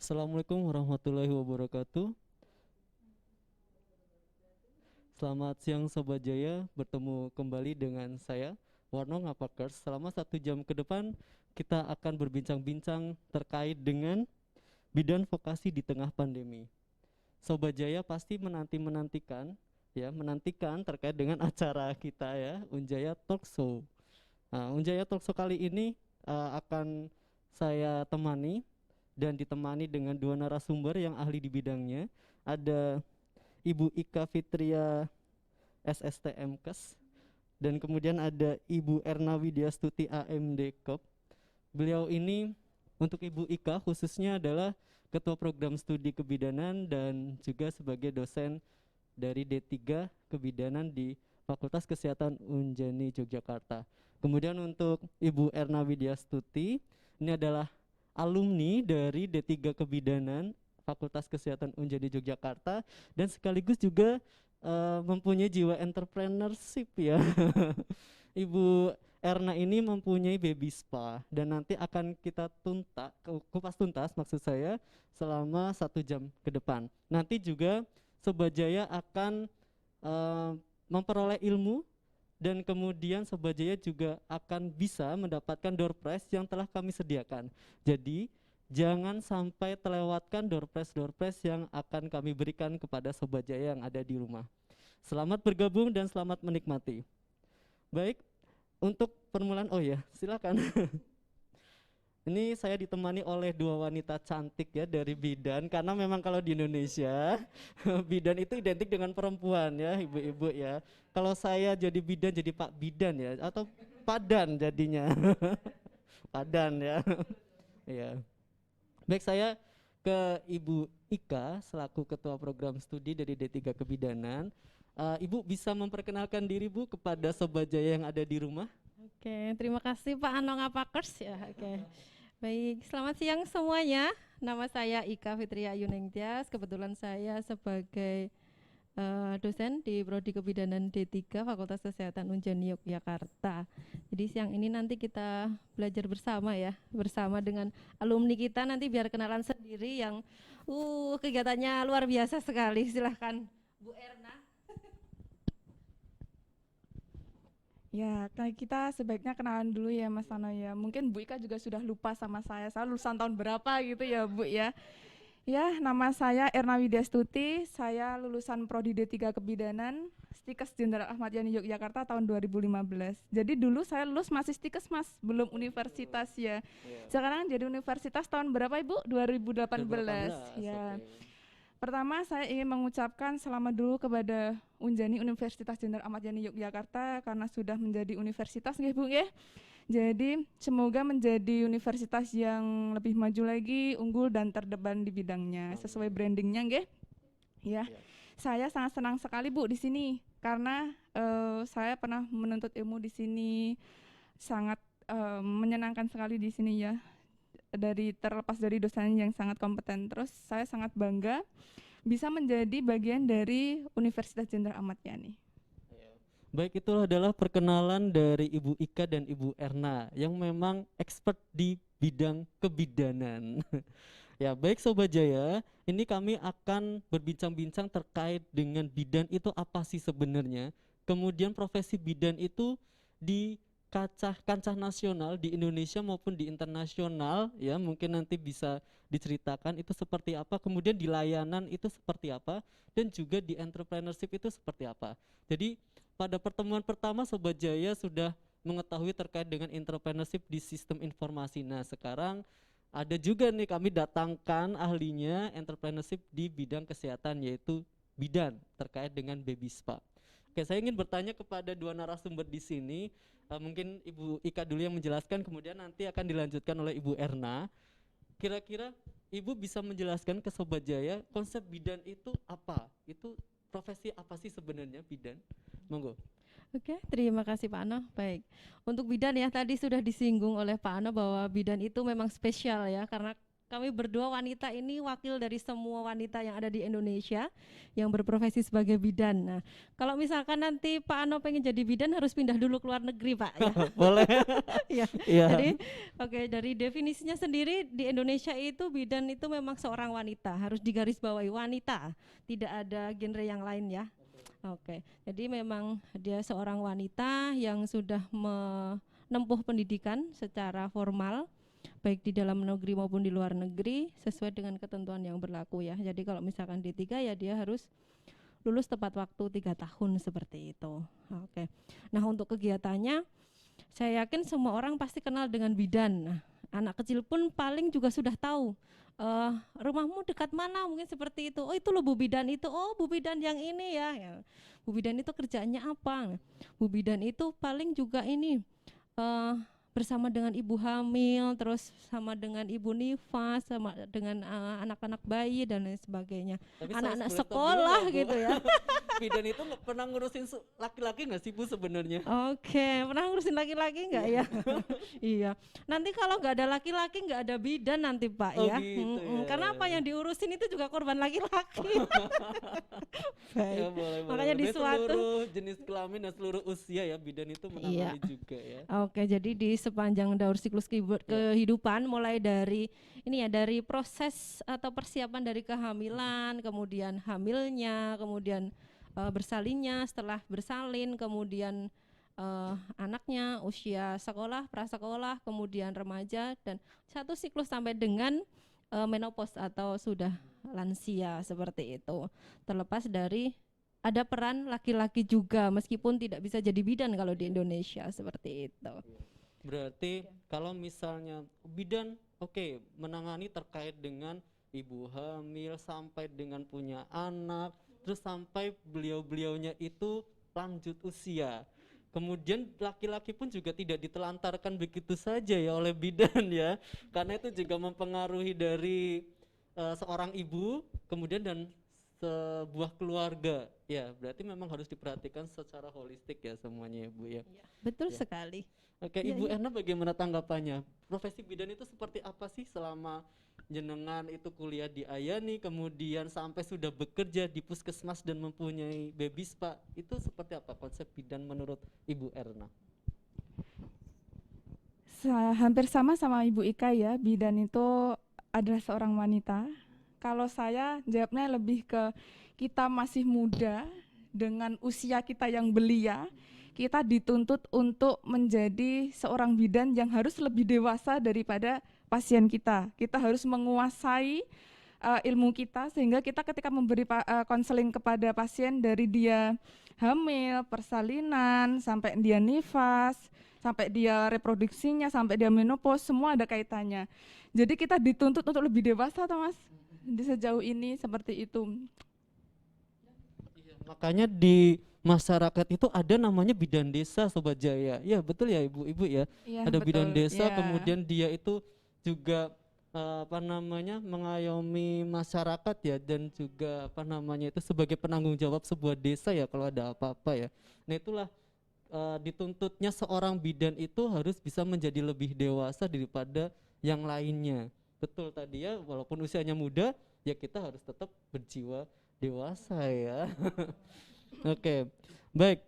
Assalamualaikum warahmatullahi wabarakatuh. Selamat siang Sobat Jaya, bertemu kembali dengan saya Warno Ngapakers. Selama 1 jam ke depan kita akan berbincang-bincang terkait dengan bidan vokasi di tengah pandemi. Sobat Jaya pasti menantikan terkait dengan acara kita ya, Unjaya Talk Show. Nah, Unjaya Talk Show kali ini akan saya temani dan ditemani dengan dua narasumber yang ahli di bidangnya. Ada Ibu Ika Fitria SSTMKes dan kemudian ada Ibu Erna Widyastuti AMD Kop. Beliau ini, untuk Ibu Ika khususnya adalah Ketua Program Studi Kebidanan dan juga sebagai dosen dari D3 Kebidanan di Fakultas Kesehatan Unjani Yogyakarta. Kemudian untuk Ibu Erna Widyastuti, ini adalah alumni dari D3 Kebidanan Fakultas Kesehatan Unjani Yogyakarta dan sekaligus juga mempunyai jiwa entrepreneurship ya. Ibu Erna ini mempunyai baby spa dan nanti akan kita kupas tuntas maksud saya selama 1 jam ke depan. Nanti juga Sobat Jaya akan memperoleh ilmu dan kemudian Sobat Jaya juga akan bisa mendapatkan door prize yang telah kami sediakan. Jadi jangan sampai terlewatkan door prize yang akan kami berikan kepada Sobat Jaya yang ada di rumah. Selamat bergabung dan selamat menikmati. Baik, untuk permulaan, oh ya, silakan. Ini saya ditemani oleh dua wanita cantik ya dari bidan, karena memang kalau di Indonesia bidan itu identik dengan perempuan ya, ibu-ibu ya. Kalau saya jadi bidan jadi Pak Bidan ya, atau Padan jadinya. Padan ya. Iya. Baik, saya ke Ibu Ika selaku Ketua Program Studi dari D3 Kebidanan. Ibu bisa memperkenalkan diri Bu kepada Sobat Jaya yang ada di rumah? Oke, terima kasih Pak Anong Apakers ya. Oke. Baik, selamat siang semuanya. Nama saya Ika Fitria Yuningtyas. Kebetulan saya sebagai dosen di Prodi Kebidanan D3 Fakultas Kesehatan Unjani Yogyakarta. Jadi siang ini nanti kita belajar bersama ya, bersama dengan alumni kita, nanti biar kenalan sendiri yang kegiatannya luar biasa sekali. Silahkan Bu Erna. Ya, kita sebaiknya kenalan dulu ya Mas Tano ya. Mungkin Bu Ika juga sudah lupa sama saya lulusan tahun berapa gitu ya Bu ya. Ya, nama saya Erna Widyastuti, saya lulusan Prodi D3 Kebidanan, Stikes Jenderal Ahmad Yani Yogyakarta tahun 2015. Jadi dulu saya lulus masih Stikes Mas, belum universitas ya. Sekarang jadi universitas tahun berapa Ibu? 2018. Ya. Okay. Pertama saya ingin mengucapkan selamat dulu kepada Unjani Universitas Jenderal Ahmad Yani Yogyakarta karena sudah menjadi universitas nggih Bu nggih. Jadi semoga menjadi universitas yang lebih maju lagi, unggul dan terdepan di bidangnya sesuai brandingnya nggih. Ya. Saya sangat senang sekali Bu di sini karena saya pernah menuntut ilmu di sini, sangat menyenangkan sekali di sini ya. Terlepas dari dosen yang sangat kompeten, terus saya sangat bangga bisa menjadi bagian dari Universitas Jenderal Ahmad Yani. Baik, itulah adalah perkenalan dari Ibu Ika dan Ibu Erna yang memang expert di bidang kebidanan. Ya, baik Sobat Jaya, ini kami akan berbincang-bincang terkait dengan bidan itu apa sih sebenarnya. Kemudian profesi bidan itu di kancah nasional di Indonesia maupun di internasional ya, mungkin nanti bisa diceritakan itu seperti apa, kemudian di layanan itu seperti apa, dan juga di entrepreneurship itu seperti apa. Jadi pada pertemuan pertama Sobat Jaya sudah mengetahui terkait dengan entrepreneurship di sistem informasi. Nah, sekarang ada juga nih kami datangkan ahlinya entrepreneurship di bidang kesehatan, yaitu bidan terkait dengan baby spa. Oke, saya ingin bertanya kepada dua narasumber di sini. Mungkin Ibu Ika dulu yang menjelaskan, kemudian nanti akan dilanjutkan oleh Ibu Erna. Kira-kira Ibu bisa menjelaskan ke Sobat Jaya konsep bidan itu apa? Itu profesi apa sih sebenarnya bidan? Monggo. Oke, terima kasih Pak Ano. Baik, untuk bidan ya tadi sudah disinggung oleh Pak Ano bahwa bidan itu memang spesial ya, karena Kami berdua wanita ini wakil dari semua wanita yang ada di Indonesia yang berprofesi sebagai bidan. Nah, kalau misalkan nanti Pak Ano pengen jadi bidan harus pindah dulu ke luar negeri, Pak. Ya. Boleh. Iya. Iya. Jadi, oke, dari definisinya sendiri di Indonesia itu bidan itu memang seorang wanita, harus digarisbawahi wanita, tidak ada genre yang lain ya. Oke, jadi memang dia seorang wanita yang sudah menempuh pendidikan secara formal baik di dalam negeri maupun di luar negeri sesuai dengan ketentuan yang berlaku ya. Jadi kalau misalkan D3 ya dia harus lulus tepat waktu 3 tahun seperti itu. Oke. Nah, untuk kegiatannya saya yakin semua orang pasti kenal dengan bidan. Nah, anak kecil pun paling juga sudah tahu rumahmu dekat mana, mungkin seperti itu. Oh, itu loh Bu Bidan itu. Oh, Bu Bidan yang ini ya. Ya. Bu Bidan itu kerjaannya apa? Bu Bidan itu paling juga ini bersama dengan ibu hamil, terus sama dengan ibu nifas, sama dengan anak-anak bayi dan lain sebagainya. Tapi Anak-anak saya boleh tahu sekolah dulu nggak, Bu? gitu ya. Bidan itu pernah ngurusin laki-laki nggak sih Bu sebenarnya? Oke, pernah ngurusin laki-laki nggak ya? Iya. Nanti kalau nggak ada laki-laki nggak ada bidan nanti Pak Oh ya. gitu ya. Karena apa yang diurusin itu juga korban laki-laki. Baik. Ya, boleh, Makanya di Dari suatu seluruh jenis kelamin dan seluruh usia ya bidan itu menangani juga ya. Oke, jadi di sepanjang daur siklus kehidupan mulai dari ini ya, dari proses atau persiapan dari kehamilan, kemudian hamilnya, kemudian bersalinnya, setelah bersalin, kemudian anaknya, usia sekolah, prasekolah, kemudian remaja, dan satu siklus sampai dengan menopause atau sudah lansia seperti itu. Terlepas dari ada peran laki-laki juga meskipun tidak bisa jadi bidan kalau di Indonesia seperti itu. Berarti kalau misalnya bidan oke, menangani terkait dengan ibu hamil sampai dengan punya anak, terus sampai beliau-beliaunya itu lanjut usia. Kemudian laki-laki pun juga tidak ditelantarkan begitu saja ya oleh bidan ya, karena itu juga mempengaruhi dari seorang ibu, kemudian dan sebuah keluarga. Ya, berarti memang harus diperhatikan secara holistik ya semuanya ya Bu ya. Betul Ya. sekali. Oke, Iya, Ibu iya. Erna bagaimana tanggapannya? Profesi bidan itu seperti apa sih selama jenengan itu kuliah di Ayani, kemudian sampai sudah bekerja di puskesmas dan mempunyai baby spa, itu seperti apa konsep bidan menurut Ibu Erna? Hampir sama Ibu Ika ya, bidan itu adalah seorang wanita. Kalau saya jawabnya lebih ke kita masih muda dengan usia kita yang belia, kita dituntut untuk menjadi seorang bidan yang harus lebih dewasa daripada pasien kita. Kita harus menguasai ilmu kita sehingga kita ketika memberi konseling kepada pasien dari dia hamil, persalinan, sampai dia nifas, sampai dia reproduksinya, sampai dia menopause, semua ada kaitannya. Jadi kita dituntut untuk lebih dewasa, Mas, di sejauh ini seperti itu. Iya, makanya di masyarakat itu ada namanya bidan desa Sobat Jaya. Ya betul ya Ibu ya. Ya, Ada betul. bidan desa, Ya. kemudian dia itu juga mengayomi masyarakat ya, dan juga itu sebagai penanggung jawab sebuah desa ya kalau ada apa-apa ya. Nah itulah dituntutnya seorang bidan itu harus bisa menjadi lebih dewasa daripada yang lainnya. Betul tadi ya, walaupun usianya muda ya kita harus tetap berjiwa dewasa ya. Oke, baik.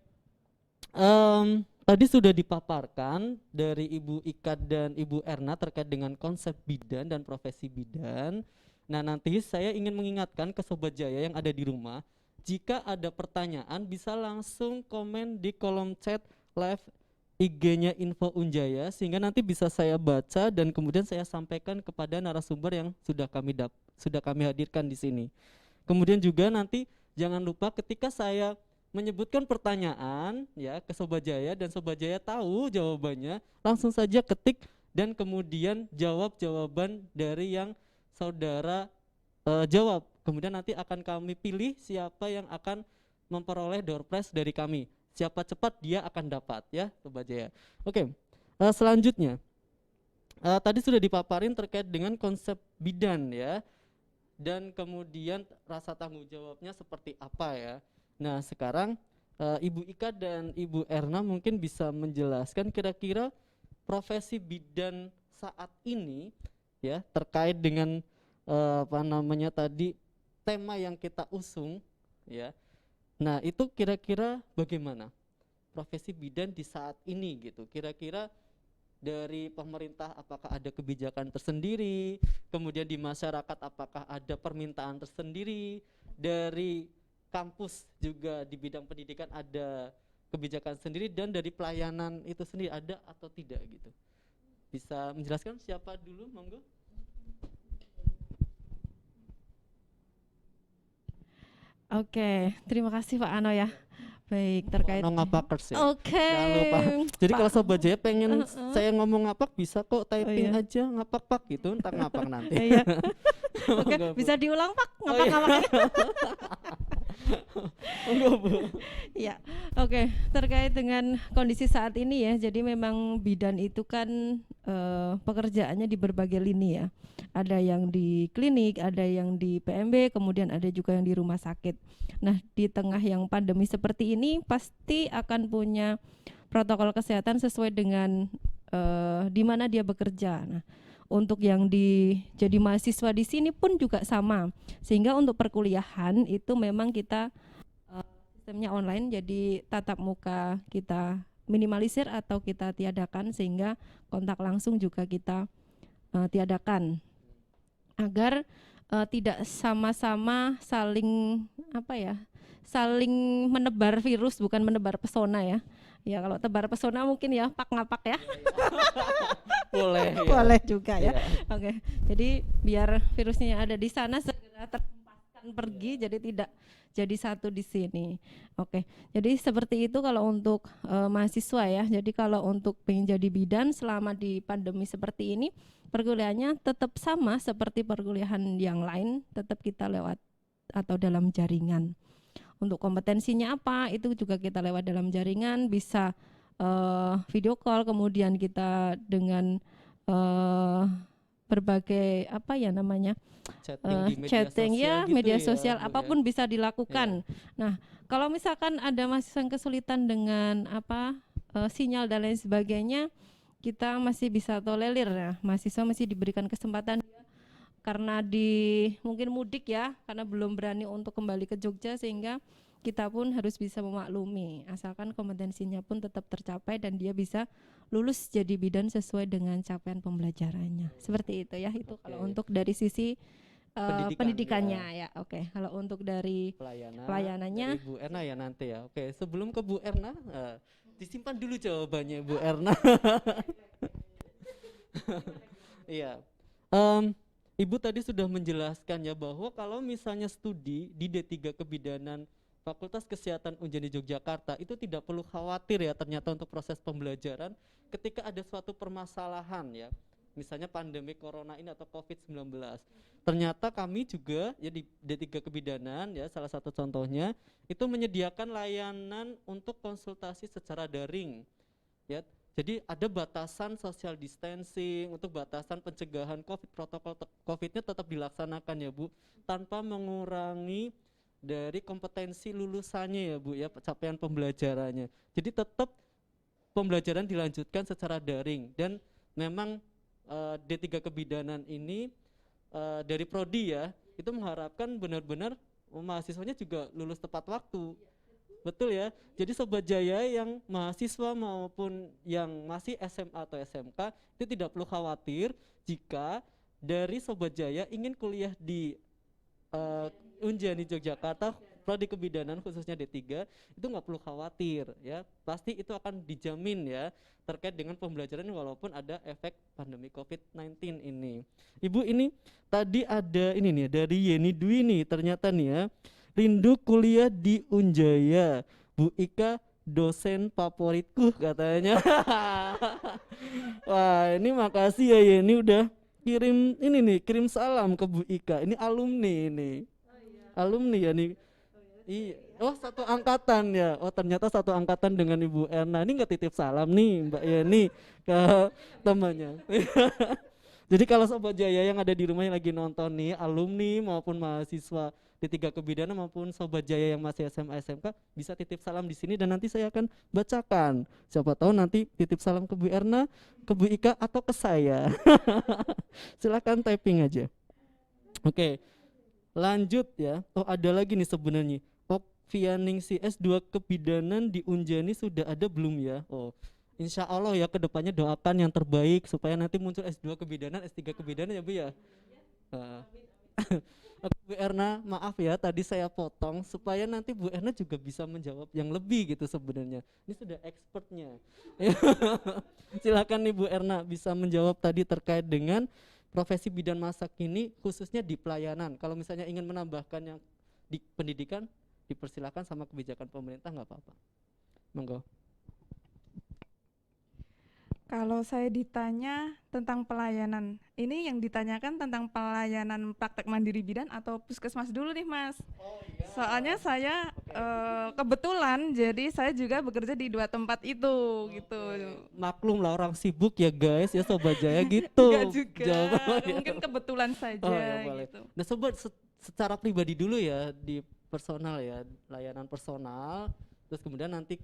Tadi sudah dipaparkan dari Ibu Ika dan Ibu Erna terkait dengan konsep bidan dan profesi bidan. Nah, nanti saya ingin mengingatkan ke Sobat Jaya yang ada di rumah, jika ada pertanyaan bisa langsung komen di kolom chat live IG-nya Info Unjaya, sehingga nanti bisa saya baca dan kemudian saya sampaikan kepada narasumber yang sudah kami hadirkan di sini. Kemudian juga nanti jangan lupa ketika saya menyebutkan pertanyaan ya ke Sobat Jaya dan Sobat Jaya tahu jawabannya, langsung saja ketik dan kemudian jawab jawaban dari yang saudara jawab. Kemudian nanti akan kami pilih siapa yang akan memperoleh door prize dari kami. Siapa cepat dia akan dapat ya Sobat Jaya. Oke, selanjutnya tadi sudah dipaparin terkait dengan konsep bidan ya, dan kemudian rasa tanggung jawabnya seperti apa ya. Nah sekarang Ibu Ika dan Ibu Erna mungkin bisa menjelaskan kira-kira profesi bidan saat ini ya terkait dengan apa namanya tadi tema yang kita usung ya. Nah, itu kira-kira bagaimana profesi bidan di saat ini gitu. Kira-kira dari pemerintah apakah ada kebijakan tersendiri, kemudian di masyarakat apakah ada permintaan tersendiri, dari kampus juga di bidang pendidikan ada kebijakan sendiri, dan dari pelayanan itu sendiri ada atau tidak gitu. Bisa menjelaskan siapa dulu, monggo? Oke, terima kasih Pak Ano ya. Baik, terkait. Ano ngapakers ya. Oke. Jangan lupa. Jadi Pak. kalau Sobat Jaya pengen saya ngomong ngapak bisa kok typing iya. aja ngapak-pak gitu, entar ngapak nanti. Iya. Oke, Monggo, Bu. bisa diulang Pak, Oh, iya. ngapak-ngapaknya. Monggo, Bu. Ya, oke. Terkait dengan kondisi saat ini ya, jadi memang bidan itu kan pekerjaannya di berbagai lini ya. Ada yang di klinik, ada yang di PMB, kemudian ada juga yang di rumah sakit. Nah, di tengah yang pandemi seperti ini pasti akan punya protokol kesehatan sesuai dengan di mana dia bekerja. Nah, untuk yang jadi mahasiswa di sini pun juga sama. Sehingga untuk perkuliahan itu memang kita sistemnya online, jadi tatap muka kita minimalisir atau kita tiadakan, sehingga kontak langsung juga kita tiadakan agar tidak sama-sama saling saling menebar virus, bukan menebar pesona ya. Ya kalau tebar pesona mungkin ya pak ngapak ya. Boleh. Ya. Boleh juga ya. Iya. Oke. Jadi biar virusnya yang ada di sana segera terhempaskan pergi, jadi tidak jadi satu di sini. Oke. Jadi seperti itu kalau untuk mahasiswa ya. Jadi kalau untuk pengen jadi bidan selama di pandemi seperti ini, perkuliahannya tetap sama seperti perkuliahan yang lain, tetap kita lewat atau dalam jaringan. Untuk kompetensinya apa, itu juga kita lewat dalam jaringan, bisa video call, kemudian kita dengan berbagai chatting ya, media sosial Bu, apapun bisa dilakukan. Nah, kalau misalkan ada mahasiswa yang kesulitan dengan sinyal dan lain sebagainya, kita masih bisa tolerir ya. Mahasiswa masih diberikan kesempatan karena mungkin mudik ya, karena belum berani untuk kembali ke Jogja, sehingga kita pun harus bisa memaklumi, asalkan kompetensinya pun tetap tercapai dan dia bisa lulus jadi bidan sesuai dengan capaian pembelajarannya. Seperti itu ya, itu kalau untuk dari sisi pendidikannya ya. Oke. Kalau untuk dari pelayanannya dari Bu Erna ya nanti ya. Oke, sebelum ke Bu Erna, disimpan dulu jawabannya Bu Erna. Iya. Ibu tadi sudah menjelaskan ya bahwa kalau misalnya studi di D3 Kebidanan Fakultas Kesehatan Unjani Yogyakarta itu tidak perlu khawatir ya ternyata untuk proses pembelajaran ketika ada suatu permasalahan ya, misalnya pandemi corona ini atau COVID-19. Ternyata kami juga ya di D3 Kebidanan ya, salah satu contohnya itu menyediakan layanan untuk konsultasi secara daring ya. Jadi ada batasan social distancing, untuk batasan pencegahan COVID, protokol COVID-nya tetap dilaksanakan ya Bu, tanpa mengurangi dari kompetensi lulusannya ya Bu ya, capaian pembelajarannya. Jadi tetap pembelajaran dilanjutkan secara daring, dan memang D3 Kebidanan ini dari prodi ya, itu mengharapkan benar-benar mahasiswanya juga lulus tepat waktu. Betul ya. Jadi Sobat Jaya yang mahasiswa maupun yang masih SMA atau SMK itu tidak perlu khawatir jika dari Sobat Jaya ingin kuliah di Unjani Yogyakarta prodi kebidanan khususnya D3, itu nggak perlu khawatir ya. Pasti itu akan dijamin ya terkait dengan pembelajaran walaupun ada efek pandemi COVID-19 ini. Ibu, ini tadi ada ini nih dari Yeni Dwi nih, ternyata nih ya. Rindu kuliah di Unjaya, Bu Ika dosen favoritku katanya. Wah, ini makasih ya Yeni udah kirim salam ke Bu Ika. Ini alumni ini. Alumni ya nih. Iya. Oh, satu angkatan ya. Oh, ternyata satu angkatan dengan Ibu Erna. Ini nggak titip salam nih Mbak Yeni ke temannya. Jadi kalau Sobat Jaya yang ada di rumah yang lagi nonton nih, alumni maupun mahasiswa di Tiga Kebidanan maupun Sobat Jaya yang masih SMA SMK bisa titip salam di sini dan nanti saya akan bacakan. Siapa tahu nanti titip salam ke Bu Erna, ke Bu Ika atau ke saya. Silakan typing aja. Oke. Lanjut ya. Oh, ada lagi nih sebenarnya. Okvianingsi S2 Kebidanan di Unjani sudah ada belum ya? Oh, insya Allah ya kedepannya doakan yang terbaik supaya nanti muncul S2 Kebidanan, S3 Kebidanan ya Bu ya. Oke, Bu Erna, maaf ya tadi saya potong supaya nanti Bu Erna juga bisa menjawab yang lebih gitu sebenarnya. Ini sudah expertnya. Silakan nih Bu Erna bisa menjawab tadi terkait dengan profesi bidan masak ini khususnya di pelayanan. Kalau misalnya ingin menambahkan yang di pendidikan, dipersilakan sama kebijakan pemerintah nggak apa-apa. Monggo. Kalau saya ditanya tentang pelayanan, ini yang ditanyakan tentang pelayanan praktek mandiri bidan atau puskesmas dulu nih Mas? Soalnya saya kebetulan jadi saya juga bekerja di 2 tempat itu gitu. Maklum lah orang sibuk ya guys ya Sobat Jaya gitu. Enggak juga, Jawabannya. mungkin kebetulan saja Oh, ya, boleh. gitu. Nah Sobat secara pribadi dulu ya di personal ya, layanan personal. Terus kemudian nanti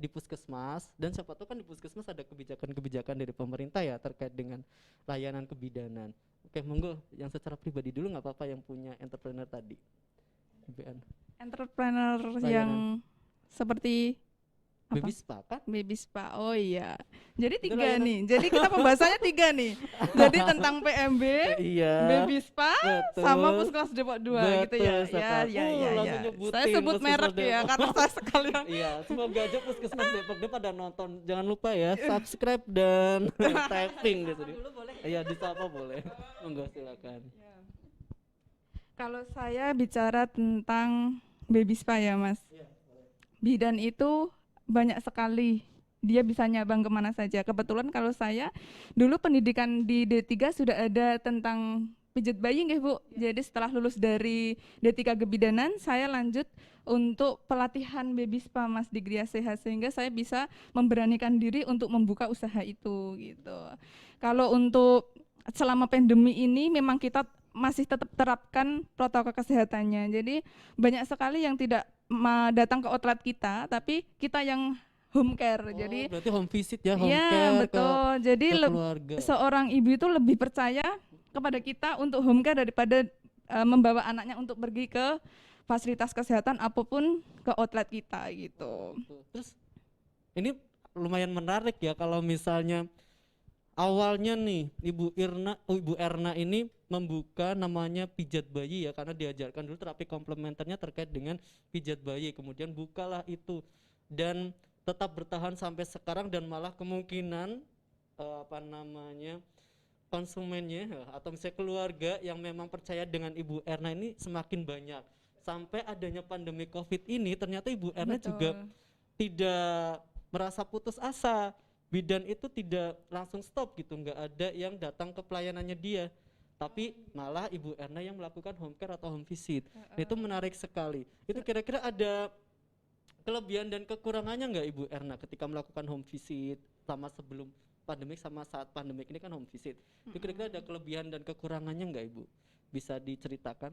di puskesmas dan siapa tahu kan di puskesmas ada kebijakan-kebijakan dari pemerintah ya terkait dengan layanan kebidanan. Oke, monggo yang secara pribadi dulu nggak apa-apa yang punya entrepreneur tadi. BN. Entrepreneur Layanan. yang seperti apa? Baby Spa kan? Baby Spa. Oh iya. Jadi Itu 3 layanan. nih. Jadi kita pembahasannya 3 nih. Jadi tentang PMB, Iya. Baby Spa, Betul. sama Puskesmas Depok 2 gitu ya. Betul Ya, sekali. ya, ya, Langsung ya. nyebutin Saya sebut Puskesmas merek ya Depok. karena saya sekalian. Iya, semoga aja puskesmas Depok dia pada nonton. Jangan lupa ya, subscribe dan typing gitu. Iya, disapa boleh. Monggo silakan. Kalau saya bicara tentang Baby Spa ya Mas. Bidan itu banyak sekali, dia bisa nyabang kemana saja. Kebetulan kalau saya dulu pendidikan di D3 sudah ada tentang pijat bayi nggih Bu. Jadi setelah lulus dari D3 Kebidanan, saya lanjut untuk pelatihan Baby Spa Mas di Gria Sehat sehingga saya bisa memberanikan diri untuk membuka usaha itu gitu. Kalau untuk selama pandemi ini memang kita masih tetap terapkan protokol kesehatannya. Jadi banyak sekali yang tidak datang ke outlet kita, tapi kita yang home care. Oh, jadi berarti home visit ya, home ya care betul. Jadi ke keluarga. seorang ibu itu lebih percaya kepada kita untuk home care daripada membawa anaknya untuk pergi ke fasilitas kesehatan apapun ke outlet kita gitu. Terus ini lumayan menarik ya kalau misalnya awalnya nih Ibu Erna ini membuka namanya pijat bayi ya karena diajarkan dulu terapi komplementernya terkait dengan pijat bayi, kemudian bukalah itu dan tetap bertahan sampai sekarang dan malah kemungkinan konsumennya atau misalnya keluarga yang memang percaya dengan Ibu Erna ini semakin banyak. Sampai adanya pandemi Covid ini ternyata Ibu Erna Betul. juga tidak merasa putus asa. Bidan itu tidak langsung stop gitu, nggak ada yang datang ke pelayanannya dia, tapi malah Ibu Erna yang melakukan home care atau home visit. Itu menarik sekali. Itu kira-kira ada kelebihan dan kekurangannya nggak Ibu Erna ketika melakukan home visit sama sebelum pandemik sama saat pandemik ini kan home visit. Itu kira-kira ada kelebihan dan kekurangannya nggak Ibu? Bisa diceritakan?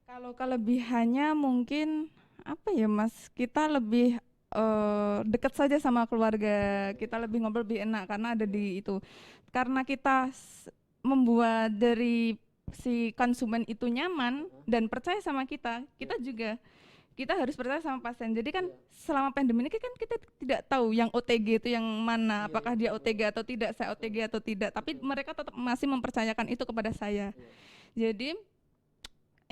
Kalau kelebihannya mungkin apa ya Mas? Kita lebih dekat saja sama keluarga, kita lebih ngobrol lebih enak karena ada di itu. Karena kita membuat dari si konsumen itu nyaman dan percaya sama kita juga kita harus percaya sama pasien. Jadi kan selama pandemi ini kan kita tidak tahu yang OTG itu yang mana, apakah dia OTG atau tidak, saya OTG atau tidak, tapi mereka tetap masih mempercayakan itu kepada saya. Jadi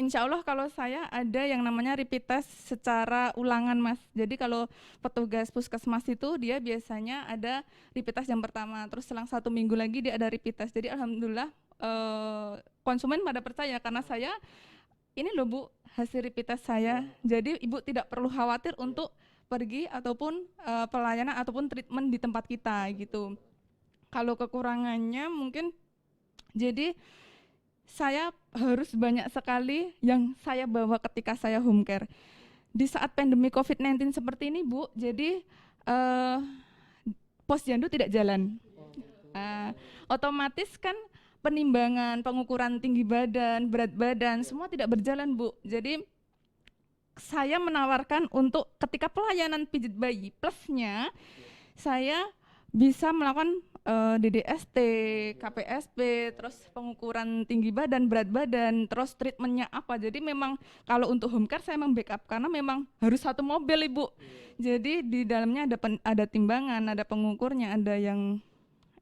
insya Allah kalau saya ada yang namanya repeat test secara ulangan Mas. Jadi kalau petugas puskesmas itu dia biasanya ada repeat test yang pertama, terus selang 1 minggu lagi dia ada repeat test. Jadi alhamdulillah konsumen pada percaya karena saya ini loh Bu hasil repeat test saya. Jadi Ibu tidak perlu khawatir untuk pergi ataupun pelayanan ataupun treatment di tempat kita gitu. Kalau kekurangannya mungkin jadi saya harus banyak sekali yang saya bawa ketika saya home care. Di saat pandemi COVID-19 seperti ini Bu, jadi posyandu tidak jalan. Otomatis kan penimbangan, pengukuran tinggi badan, berat badan, semua tidak berjalan, Bu. Jadi saya menawarkan untuk ketika pelayanan pijit bayi, plusnya saya bisa melakukan DDST, KPSP, terus pengukuran tinggi badan, berat badan, terus treatmentnya apa. Jadi memang kalau untuk home care saya membackup karena memang harus satu mobil, Ibu. Jadi di dalamnya ada timbangan, ada pengukurnya, ada yang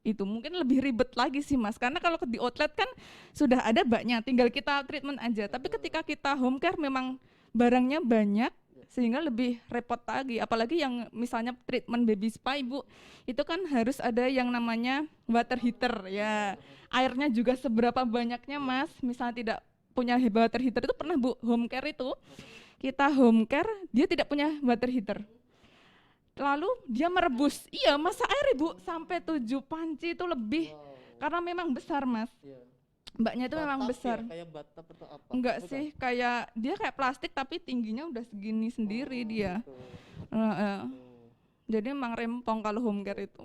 itu mungkin lebih ribet lagi sih, Mas, karena kalau di outlet kan sudah ada baknya, tinggal kita treatment aja. Tapi ketika kita home care memang barangnya banyak sehingga lebih repot lagi, apalagi yang misalnya treatment baby spa, Ibu, itu kan harus ada yang namanya water heater ya, airnya juga seberapa banyaknya, Mas. Misalnya tidak punya water heater itu pernah, Bu, home care itu kita home care dia tidak punya water heater, lalu dia merebus, iya, masak air, Ibu, sampai 7 panci itu lebih. Karena memang besar, Mas. Mbaknya itu memang besar. Ya, kayak batap atau apa? Enggak sih, kayak dia kayak plastik tapi tingginya udah segini sendiri dia. Jadi memang rempong kalau home care itu.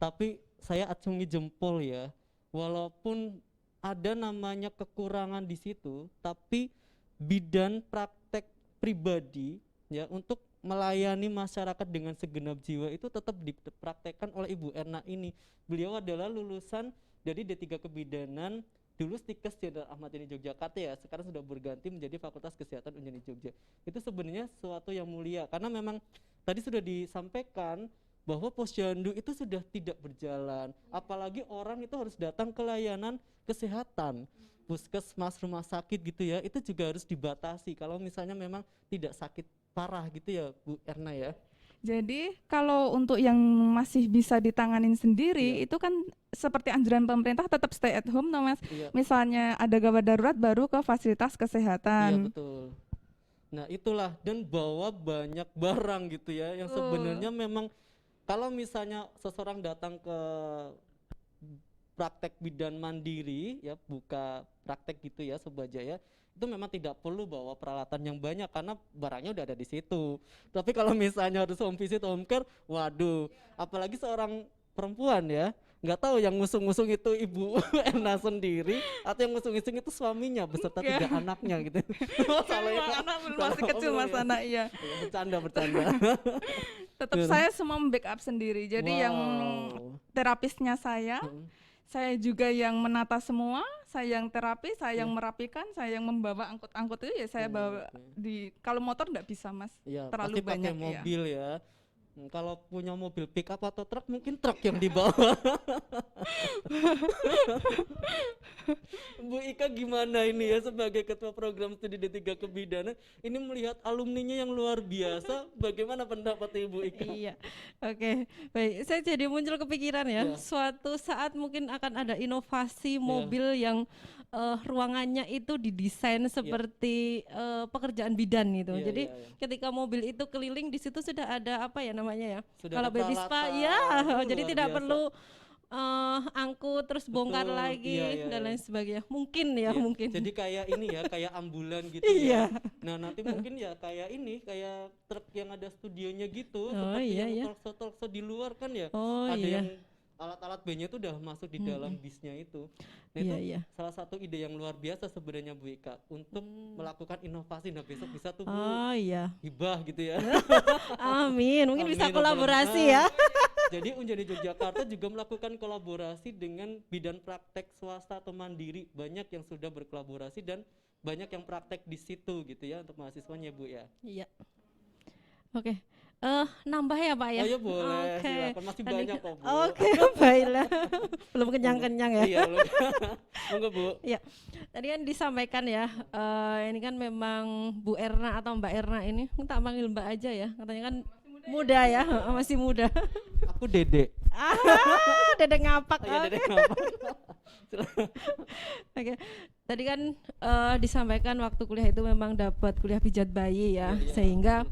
Tapi saya acungi jempol ya, walaupun ada namanya kekurangan di situ, tapi bidan praktek pribadi ya untuk melayani masyarakat dengan segenap jiwa itu tetap dipraktekkan oleh Ibu Erna ini. Beliau adalah lulusan dari D3 Kebidanan, dulu Stikes Jenderal Ahmad Yani Yogyakarta ya, sekarang sudah berganti menjadi Fakultas Kesehatan Unjani Jogja. Itu sebenarnya suatu yang mulia karena memang tadi sudah disampaikan bahwa posyandu itu sudah tidak berjalan, apalagi orang itu harus datang ke layanan kesehatan, puskesmas, rumah sakit gitu ya, itu juga harus dibatasi kalau misalnya memang tidak sakit parah gitu ya, Bu Erna ya. Jadi kalau untuk yang masih bisa ditanganin sendiri itu kan seperti anjuran pemerintah tetap stay at home, Mas. Misalnya ada gawat darurat baru ke fasilitas kesehatan. Iya, betul. Nah itulah, dan bawa banyak barang gitu ya yang sebenarnya memang kalau misalnya seseorang datang ke praktek bidan mandiri ya, buka praktek gitu ya, Sobajaya, itu memang tidak perlu bawa peralatan yang banyak karena barangnya udah ada di situ. Tapi kalau misalnya harus home visit, home care, waduh, apalagi seorang perempuan ya, nggak tahu yang ngusung-ngusung itu Ibu Erna sendiri atau yang ngusung-ngusung itu suaminya beserta 3 anaknya gitu. Anak masih kecil, Mas, anak, iya. Bercanda. Tetap saya semua membackup sendiri. Jadi yang terapisnya saya juga yang menata semua, saya yang terapi, saya yang merapikan, saya yang membawa angkut-angkut itu ya saya bawa kalau motor nggak bisa, Mas, terlalu pasti banyak. pakai mobil ya. Kalau punya mobil pick up atau truk mungkin truk yang dibawa. Bu Ika gimana ini ya sebagai ketua program studi D3 Kebidanan, ini melihat alumninya yang luar biasa, bagaimana pendapat Ibu Ika? Iya, oke, baik. Saya jadi muncul kepikiran ya, suatu saat mungkin akan ada inovasi mobil yang ruangannya itu didesain seperti pekerjaan bidan gitu. Jadi ketika mobil itu keliling di situ sudah ada apa ya namanya ya? Kalau baby spa ya, jadi tidak perlu angkut terus bongkar lagi dan lain sebagainya. Mungkin ya, mungkin. Jadi kayak ini ya, kayak ambulan gitu ya. Nah, nanti mungkin ya kayak ini, kayak truk yang ada studionya gitu, seperti yang talk-show di luar kan ya. Ada yang alat-alat bandnya itu udah masuk di dalam bisnya itu. Nah itu salah satu ide yang luar biasa sebenarnya Bu Ika untuk melakukan inovasi. Nah besok bisa tuh Bu hibah gitu ya. Amin, mungkin bisa kolaborasi ya. Jadi Unjani Yogyakarta juga melakukan kolaborasi dengan bidan praktek swasta atau mandiri. Banyak yang sudah berkolaborasi dan banyak yang praktek di situ gitu ya untuk mahasiswanya, Bu ya. Iya. Oke. Nambah ya Pak ya? Oh ya boleh, silakan, masih banyak kok Bu. Oke, baiklah. Belum kenyang-kenyang ya? Iya, belum. Monggo Bu. Iya, tadi kan disampaikan ya, ini kan memang Bu Erna atau Mbak Erna ini, tak panggil Mbak aja ya, katanya kan muda ya, masih muda. Aku Dede. Dede ngapak. Iya, Dede ngapak. Oke, tadi kan disampaikan waktu kuliah itu memang dapat kuliah pijat bayi ya, sehingga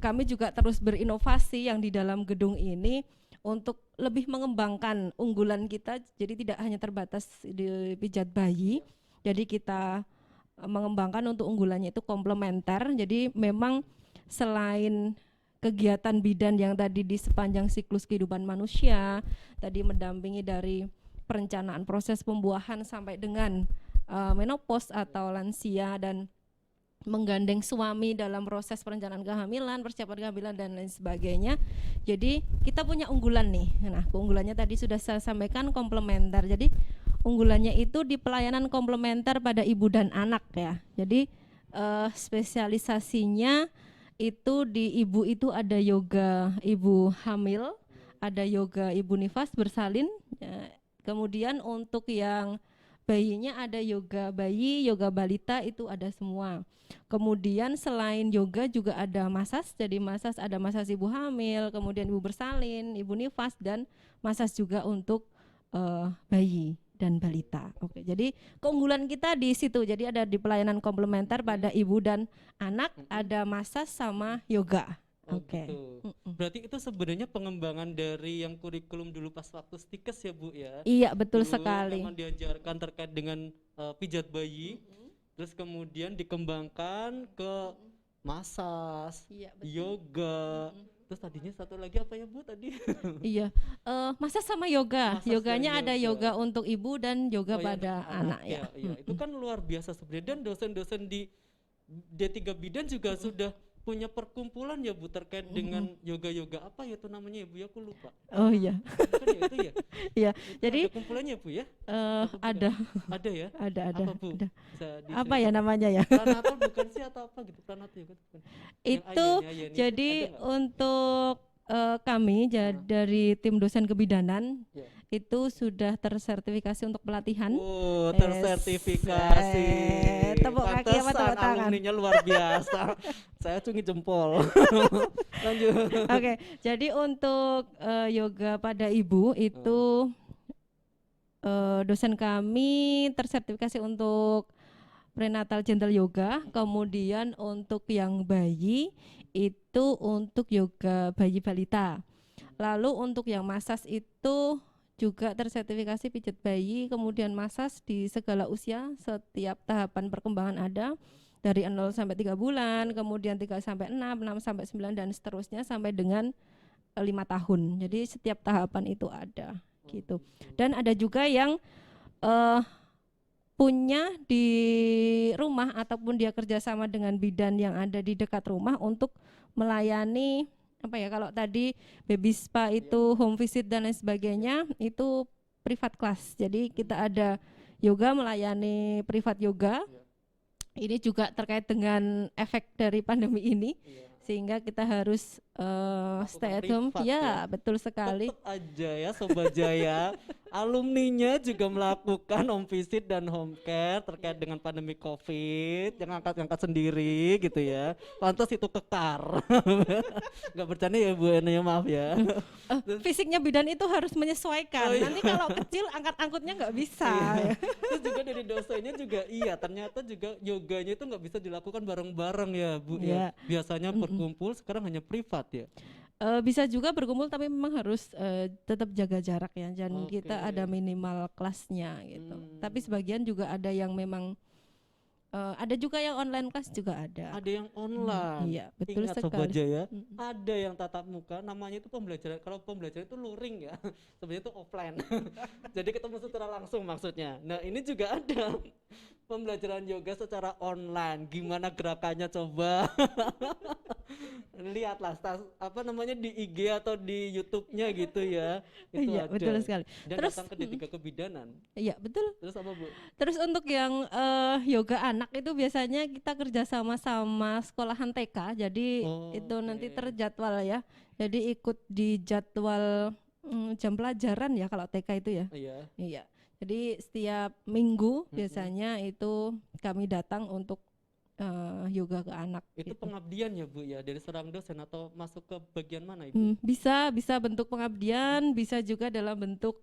kami juga terus berinovasi yang di dalam gedung ini untuk lebih mengembangkan unggulan kita, jadi tidak hanya terbatas di pijat bayi, jadi kita mengembangkan untuk unggulannya itu komplementer. Jadi memang selain kegiatan bidan yang tadi di sepanjang siklus kehidupan manusia, tadi mendampingi dari perencanaan proses pembuahan sampai dengan menopause atau lansia, dan menggandeng suami dalam proses perencanaan kehamilan, persiapan kehamilan dan lain sebagainya. Jadi kita punya unggulan nih. Nah, keunggulannya tadi sudah saya sampaikan, komplementer. Jadi unggulannya itu di pelayanan komplementer pada ibu dan anak ya. Jadi spesialisasinya itu di ibu itu ada yoga ibu hamil, ada yoga ibu nifas bersalin, ya. Kemudian untuk yang bayinya ada yoga bayi, yoga balita, itu ada semua. Kemudian selain yoga juga ada masas, jadi masas ada masas ibu hamil, kemudian ibu bersalin, ibu nifas, dan masas juga untuk bayi dan balita. Oke, jadi keunggulan kita di situ. Jadi ada di pelayanan komplementer pada ibu dan anak, ada masas sama yoga. Oh, Oke. gitu. Berarti itu sebenarnya pengembangan dari yang kurikulum dulu pas waktu stikes ya Bu ya. Iya, betul Dulu sekali. memang diajarkan terkait dengan pijat bayi, terus kemudian dikembangkan ke masas, Iya, yoga. Terus tadinya satu lagi apa ya Bu tadi? Iya, masas sama yoga. Masas Yoganya dan ada yoga. yoga untuk ibu dan yoga Oh, ya, pada untuk anak ya. Iya, itu kan luar biasa sebenarnya, dan dosen-dosen di D3 Bidan juga sudah punya perkumpulan ya Bu terkait dengan yoga-yoga apa ya itu namanya ya Bu ya, aku lupa. Oh iya. Kan ya itu ya. Iya, Itu jadi ada kumpulannya Bu ya? ada Ada ya? ada Apa Bu? ada. Bisa Apa ya namanya ya? Pranatal bukan sih atau apa gitu, Pranatal ya kan? Bukan. Yang Itu Ayani jadi ada nggak? untuk kami dari tim dosen kebidanan Ya. itu sudah tersertifikasi untuk pelatihan. Oh, Yes. tersertifikasi. Tepuk kaki apa tepuk Pantesan tangan? alumninya luar biasa. Saya cungi jempol. Lanjut. Oke, jadi untuk yoga pada ibu itu dosen kami tersertifikasi untuk prenatal gentle yoga, kemudian untuk yang bayi itu untuk yoga bayi balita. Lalu untuk yang masas itu juga tersertifikasi pijat bayi, kemudian masas di segala usia, setiap tahapan perkembangan ada. Dari 0 sampai 3 bulan, kemudian 3 sampai 6, 6 sampai 9 dan seterusnya sampai dengan 5 tahun. Jadi setiap tahapan itu ada gitu. Dan ada juga yang punya di rumah ataupun dia kerjasama dengan bidan yang ada di dekat rumah untuk melayani apa ya, kalau tadi baby spa itu home visit dan lain sebagainya itu privat class. Jadi kita ada yoga melayani privat yoga. Ini juga terkait dengan efek dari pandemi ini, sehingga kita harus stay at home. privat Ya, ya. betul sekali. Tetap aja ya Sobat Jaya, alumninya juga melakukan home visit dan home care terkait dengan pandemi COVID, yang angkat-angkat sendiri gitu ya. Pantas itu kekar. Nggak bercanda ya Bu Ena ya, maaf ya. Fisiknya bidan itu harus menyesuaikan. Oh, iya. Nanti kalau kecil angkat-angkutnya nggak bisa. Iya. Terus juga dari dosennya juga ternyata juga yoganya itu nggak bisa dilakukan bareng-bareng ya Bu Iya. ya. Biasanya berkumpul, sekarang hanya privat ya. Bisa juga berkumpul tapi memang harus tetap jaga jarak ya. Dan Oke. kita ada minimal kelasnya gitu. Tapi sebagian juga ada yang memang ada juga yang online kelas juga ada. Ada yang online. Iya, betul Ingat sekali. Sobat Jaya, ada yang tatap muka, namanya itu pembelajaran. Kalau pembelajaran itu luring ya, sebenarnya itu offline. Jadi ketemu secara langsung maksudnya. Nah ini juga ada pembelajaran yoga secara online. Gimana gerakannya coba? Lihatlah apa namanya di IG atau di YouTube-nya gitu ya. Itu Iya, ada. betul sekali. Dan Terus datang ke D3 Kebidanan. iya, betul. Terus apa Bu? Terus untuk yang yoga anak itu biasanya kita kerjasama sama sekolahan TK, jadi Oh, itu nanti oke. terjadwal ya. Jadi ikut di jadwal jam pelajaran ya kalau TK itu ya. Iya. Iya. Jadi setiap minggu biasanya itu kami datang untuk yoga ke anak. Itu gitu. pengabdian ya Bu ya, dari seorang dosen atau masuk ke bagian mana Ibu? Bisa bentuk pengabdian, bisa juga dalam bentuk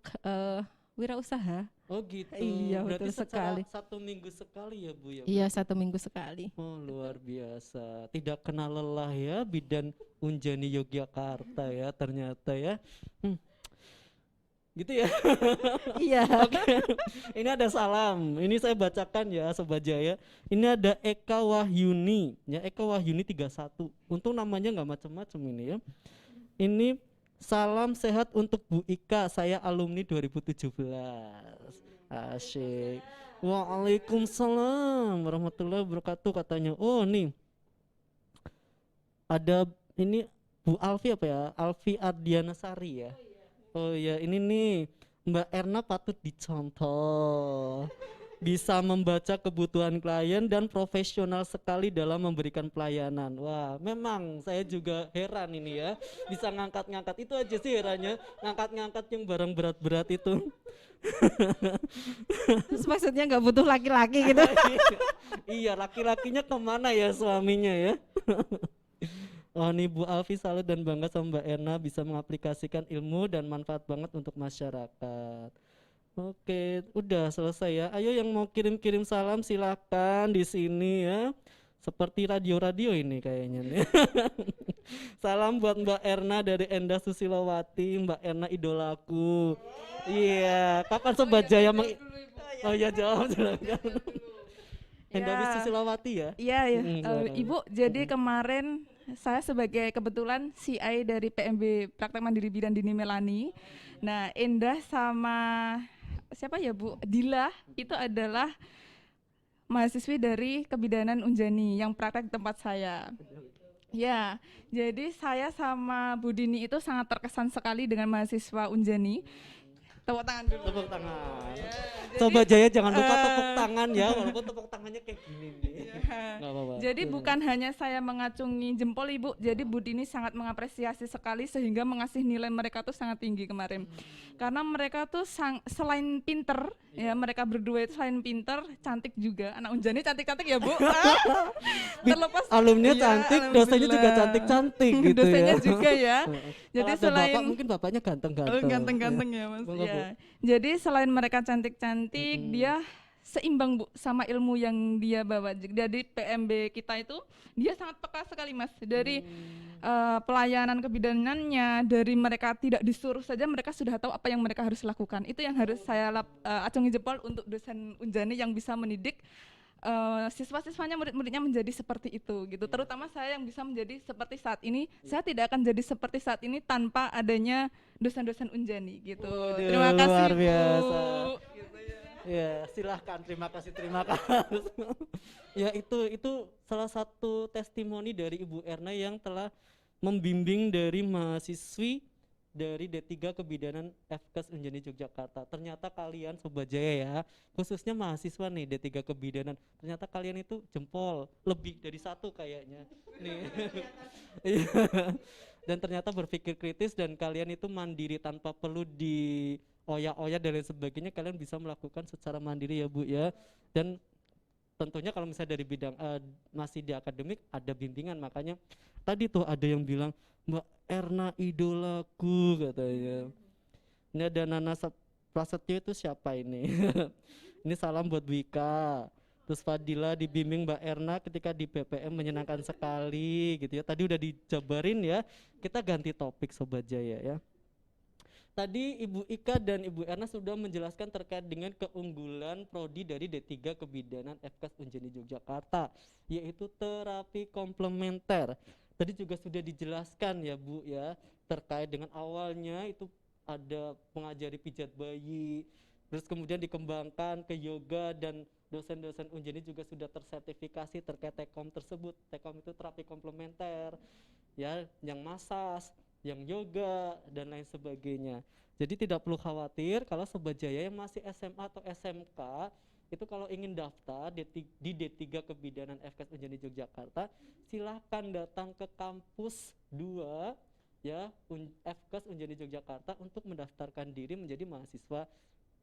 wirausaha. Oh gitu. Iya, Berarti betul secara sekali. 1 minggu sekali ya Bu ya? Iya, 1 minggu sekali. Oh luar biasa. Tidak kenal lelah ya Bidan Unjani Yogyakarta ya ternyata ya. Gitu ya. Iya. Oke. Ini ada salam. Ini saya bacakan ya Sobat Jaya. Ini ada Eka Wahyuni. Ya Eka Wahyuni 31. Untung namanya nggak macam-macam ini ya. Ini Salam sehat untuk Bu Ika, saya alumni 2017. Asyik. Waalaikumsalam warahmatullahi wabarakatuh katanya. Oh nih ada ini Bu Alfi apa ya? Alfi Ardiana Sari ya. Oh ya ini nih Mbak Erna patut dicontoh. Bisa membaca kebutuhan klien dan profesional sekali dalam memberikan pelayanan. Wah, memang saya juga heran ini ya. Bisa ngangkat-ngangkat itu aja sih herannya, ngangkat-ngangkat yang barang berat-berat itu. Terus maksudnya nggak butuh laki-laki gitu. Iya, laki-lakinya kemana ya suaminya ya? Oh nih Bu Alfi salut dan bangga sama Mbak Erna bisa mengaplikasikan ilmu dan manfaat banget untuk masyarakat. Oke, udah selesai ya. Ayo yang mau kirim-kirim salam silakan di sini ya. Seperti radio-radio ini kayaknya nih. Salam buat Mbak Erna dari Enda Susilowati, Mbak Erna idolaku. Iya, kapan Sobat Jaya Oh iya jawab silakan. Enda Ya. Susilowati ya. Iya ya, Silakan. Ibu. Jadi kemarin saya sebagai kebetulan CI dari PMB Praktek Mandiri Bidan Dini Melani. Nah, Endah sama siapa ya Bu? Dila itu adalah mahasiswi dari Kebidanan Unjani yang praktek di tempat saya. Ya, jadi saya sama Bu Dini itu sangat terkesan sekali dengan mahasiswa Unjani. Tepuk tangan dulu. Tepuk tangan. Ya, Sobat Jaya jangan lupa eh, tepuk tangan ya, walaupun tepuk tangannya kayak gini nih. Nggak apa-apa. Jadi bukan hanya saya mengacungi jempol Ibu, jadi Bu Dini sangat mengapresiasi sekali sehingga mengasih nilai mereka tuh sangat tinggi kemarin. Karena mereka tuh selain pinter, ya mereka berdua itu selain pinter, cantik juga. Anak Unjani cantik-cantik ya Bu. Terlepas Alumninya iya, cantik, dosennya juga alhamdulillah. cantik-cantik gitu Dosennya ya. juga ya. Jadi Kalau ada selain bapak, mungkin bapaknya ganteng-ganteng. ganteng-ganteng ya Mas. Monggo, Bu. Ya. Jadi selain mereka cantik-cantik, Mm-mm. dia seimbang Bu sama ilmu yang dia bawa. Jadi PMB kita itu dia sangat peka sekali Mas. Dari pelayanan kebidanannya, dari mereka tidak disuruh saja mereka sudah tahu apa yang mereka harus lakukan. Itu yang harus saya acungi jempol untuk dosen Unjani yang bisa mendidik siswa-siswanya, murid-muridnya menjadi seperti itu gitu. Terutama saya yang bisa menjadi seperti saat ini. Saya tidak akan jadi seperti saat ini tanpa adanya dosen-dosen Unjani gitu. Waduh, Terima kasih luar Bu. biasa. Gitu ya. Ya, silahkan. Terima kasih. Ya, itu salah satu testimoni dari Ibu Erna yang telah membimbing dari mahasiswi dari D3 Kebidanan FKes Unjani Yogyakarta. Ternyata kalian Sobat Jaya ya, khususnya mahasiswa nih D3 Kebidanan, ternyata kalian itu jempol lebih dari satu kayaknya. Nih. Iya. Dan ternyata berpikir kritis dan kalian itu mandiri tanpa perlu dioyak-oyak dan lain sebagainya, kalian bisa melakukan secara mandiri ya Bu ya. Dan tentunya kalau misalnya dari bidang masih di akademik ada bimbingan, makanya tadi tuh ada yang bilang Mbak Erna idolaku katanya. Ini ada Nana Prasetyo itu siapa ini? Ini salam buat Bu Ika. Terus Fadila dibimbing Mbak Erna ketika di BPM menyenangkan sekali gitu ya. Tadi udah dijabarin ya. Kita ganti topik Sobat Jaya ya. Tadi Ibu Ika dan Ibu Erna sudah menjelaskan terkait dengan keunggulan prodi dari D3 Kebidanan FKes Unjani Yogyakarta, yaitu terapi komplementer. Tadi juga sudah dijelaskan ya Bu ya, terkait dengan awalnya itu ada pengajari pijat bayi, terus kemudian dikembangkan ke yoga dan dosen-dosen Unjani juga sudah tersertifikasi terkait TEKOM tersebut. TEKOM itu terapi komplementer ya, yang massage, yang yoga dan lain sebagainya. Jadi tidak perlu khawatir kalau Sobat Jaya yang masih SMA atau SMK itu kalau ingin daftar di D3 Kebidanan FKes Unjani Yogyakarta, silahkan datang ke kampus 2 ya FKes Unjani Yogyakarta untuk mendaftarkan diri menjadi mahasiswa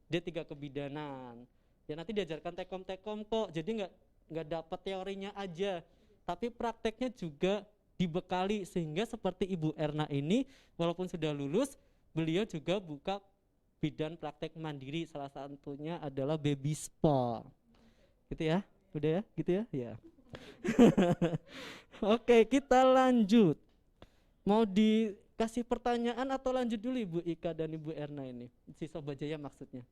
D3 Kebidanan. Ya nanti diajarkan tekom kok, jadi nggak dapat teorinya aja, tapi prakteknya juga dibekali, sehingga seperti Ibu Erna ini walaupun sudah lulus, beliau juga buka bidan praktek mandiri, salah satunya adalah baby spa. Gitu ya, udah ya, gitu ya, ya. Oke, kita lanjut. Mau dikasih pertanyaan atau lanjut dulu Ibu Ika dan Ibu Erna ini, si Sobat Jaya maksudnya?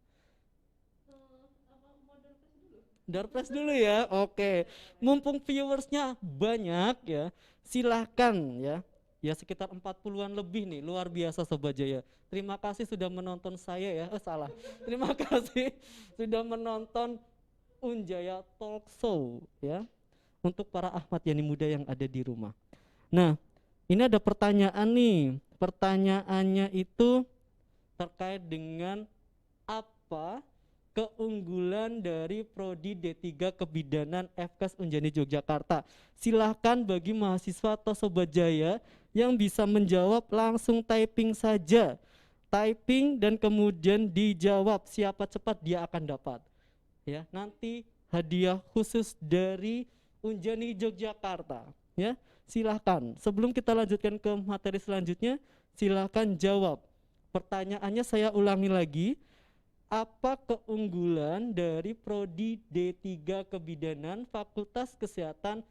Darpres dulu ya, oke. Mumpung viewersnya banyak ya, silahkan ya. ya sekitar 40-an lebih nih, luar biasa Sobat Jaya. Terima kasih sudah menonton saya ya, salah. Terima kasih sudah menonton Unjaya Talk Show ya, untuk para Ahmad Yani muda yang ada di rumah. Nah, ini ada pertanyaan nih, pertanyaannya itu terkait dengan apa keunggulan dari Prodi D3 Kebidanan FKS Unjani Yogyakarta. Silahkan bagi mahasiswa atau Sobat Jaya yang bisa menjawab langsung typing saja. Typing dan kemudian dijawab, siapa cepat dia akan dapat. Ya, nanti hadiah khusus dari Unjani Yogyakarta. Ya, silahkan. Sebelum kita lanjutkan ke materi selanjutnya, silahkan jawab. Pertanyaannya saya ulangi lagi. Apa keunggulan dari Prodi D3 Kebidanan Fakultas Kesehatan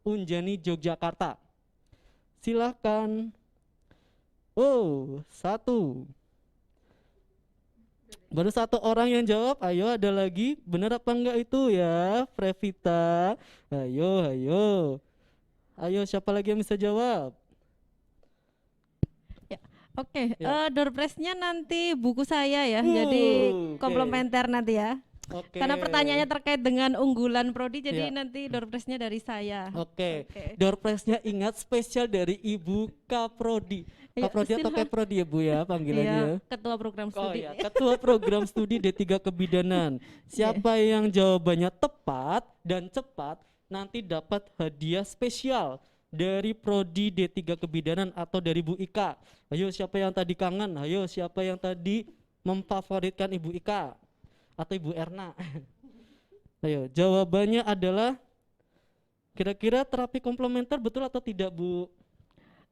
Unjani Yogyakarta? Silahkan. Oh, satu. Baru satu orang yang jawab. Ayo, ada lagi. Benar apa enggak itu ya, Previta? Ayo, ayo. Ayo, siapa lagi yang bisa jawab? Oke, Ya. door prize-nya nanti buku saya ya, jadi Oke. komplementer nanti ya. Oke. Karena pertanyaannya terkait dengan unggulan prodi, Ya. jadi nanti door prize-nya dari saya. Oke. Oke. Door prize-nya ingat spesial dari Ibu Kaprodi. Iya, Kaprodi atau silahkan. Keprodi ya Bu ya panggilannya? Iya, ketua program Oh studi. ya, Ketua Program Studi D3 Kebidanan. Siapa yang jawabannya tepat dan cepat nanti dapat hadiah spesial dari Prodi D3 Kebidanan atau dari Bu Ika. Ayo siapa yang tadi kangen? Ayo siapa yang tadi memfavoritkan Ibu Ika atau Ibu Erna? Ayo, jawabannya adalah kira-kira terapi komplementer betul atau tidak, Bu?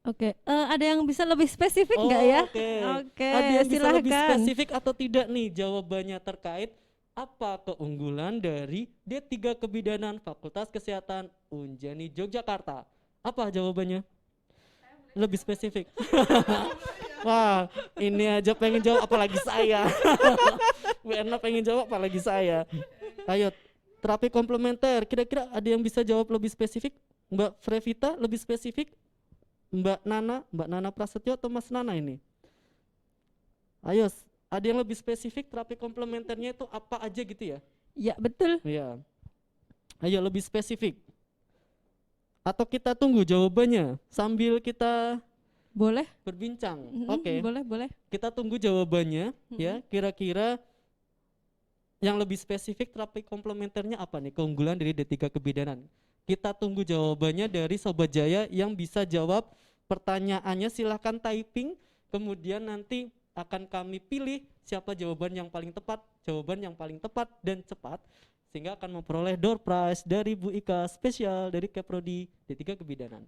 Oke, ada yang bisa lebih spesifik nggak ya? Oke. Oke, Ada yang bisa lebih silahkan. spesifik atau tidak nih jawabannya terkait apa keunggulan dari D3 Kebidanan Fakultas Kesehatan Unjani Yogyakarta? Apa jawabannya? Lebih spesifik. Wah, ini aja pengen jawab apalagi saya. Bu Erna pengen jawab apalagi saya. Ayo, terapi komplementer. Kira-kira ada yang bisa jawab lebih spesifik? Mbak Frevita lebih spesifik? Mbak Nana Prasetyo atau Mas Nana ini? Ayo, ada yang lebih spesifik terapi komplementernya itu apa aja gitu ya? Ya, betul. Iya. Ayo lebih spesifik. Atau kita tunggu jawabannya sambil kita Boleh? berbincang. Mm-mm, Oke. Boleh. Kita tunggu jawabannya ya. Kira-kira yang lebih spesifik terapi komplementernya apa nih keunggulan dari D3 Kebidanan? Kita tunggu jawabannya dari Sobat Jaya yang bisa jawab pertanyaannya, silahkan typing, kemudian nanti akan kami pilih siapa jawaban yang paling tepat dan cepat, sehingga akan memperoleh door prize dari Bu Ika spesial dari Keprodi D3 Kebidanan.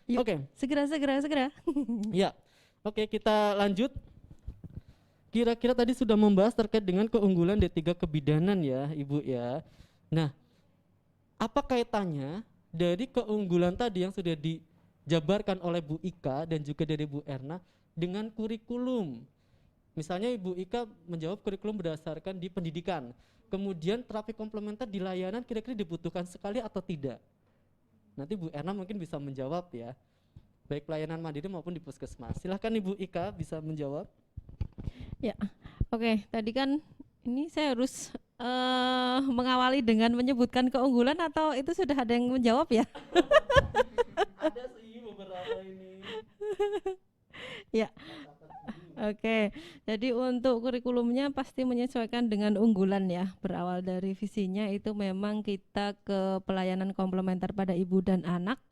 Yuk. Oke. Segera. Ya. Oke, kita lanjut. Kira-kira tadi sudah membahas terkait dengan keunggulan D3 Kebidanan ya, Ibu ya. Nah, apa kaitannya dari keunggulan tadi yang sudah dijabarkan oleh Bu Ika dan juga dari Bu Erna dengan kurikulum? Misalnya Ibu Ika menjawab kurikulum berdasarkan di pendidikan. Kemudian terapi komplementer di layanan kira-kira dibutuhkan sekali atau tidak? Nanti Bu Erna mungkin bisa menjawab ya. Baik pelayanan mandiri maupun di puskesmas. Silahkan Ibu Ika bisa menjawab. Ya, oke. Tadi kan ini saya harus mengawali dengan menyebutkan keunggulan atau itu sudah ada yang menjawab ya? Ada sih beberapa ini. Ya. Oke, jadi untuk kurikulumnya pasti menyesuaikan dengan unggulan ya. Berawal dari visinya itu memang kita ke pelayanan komplementer pada ibu dan anak,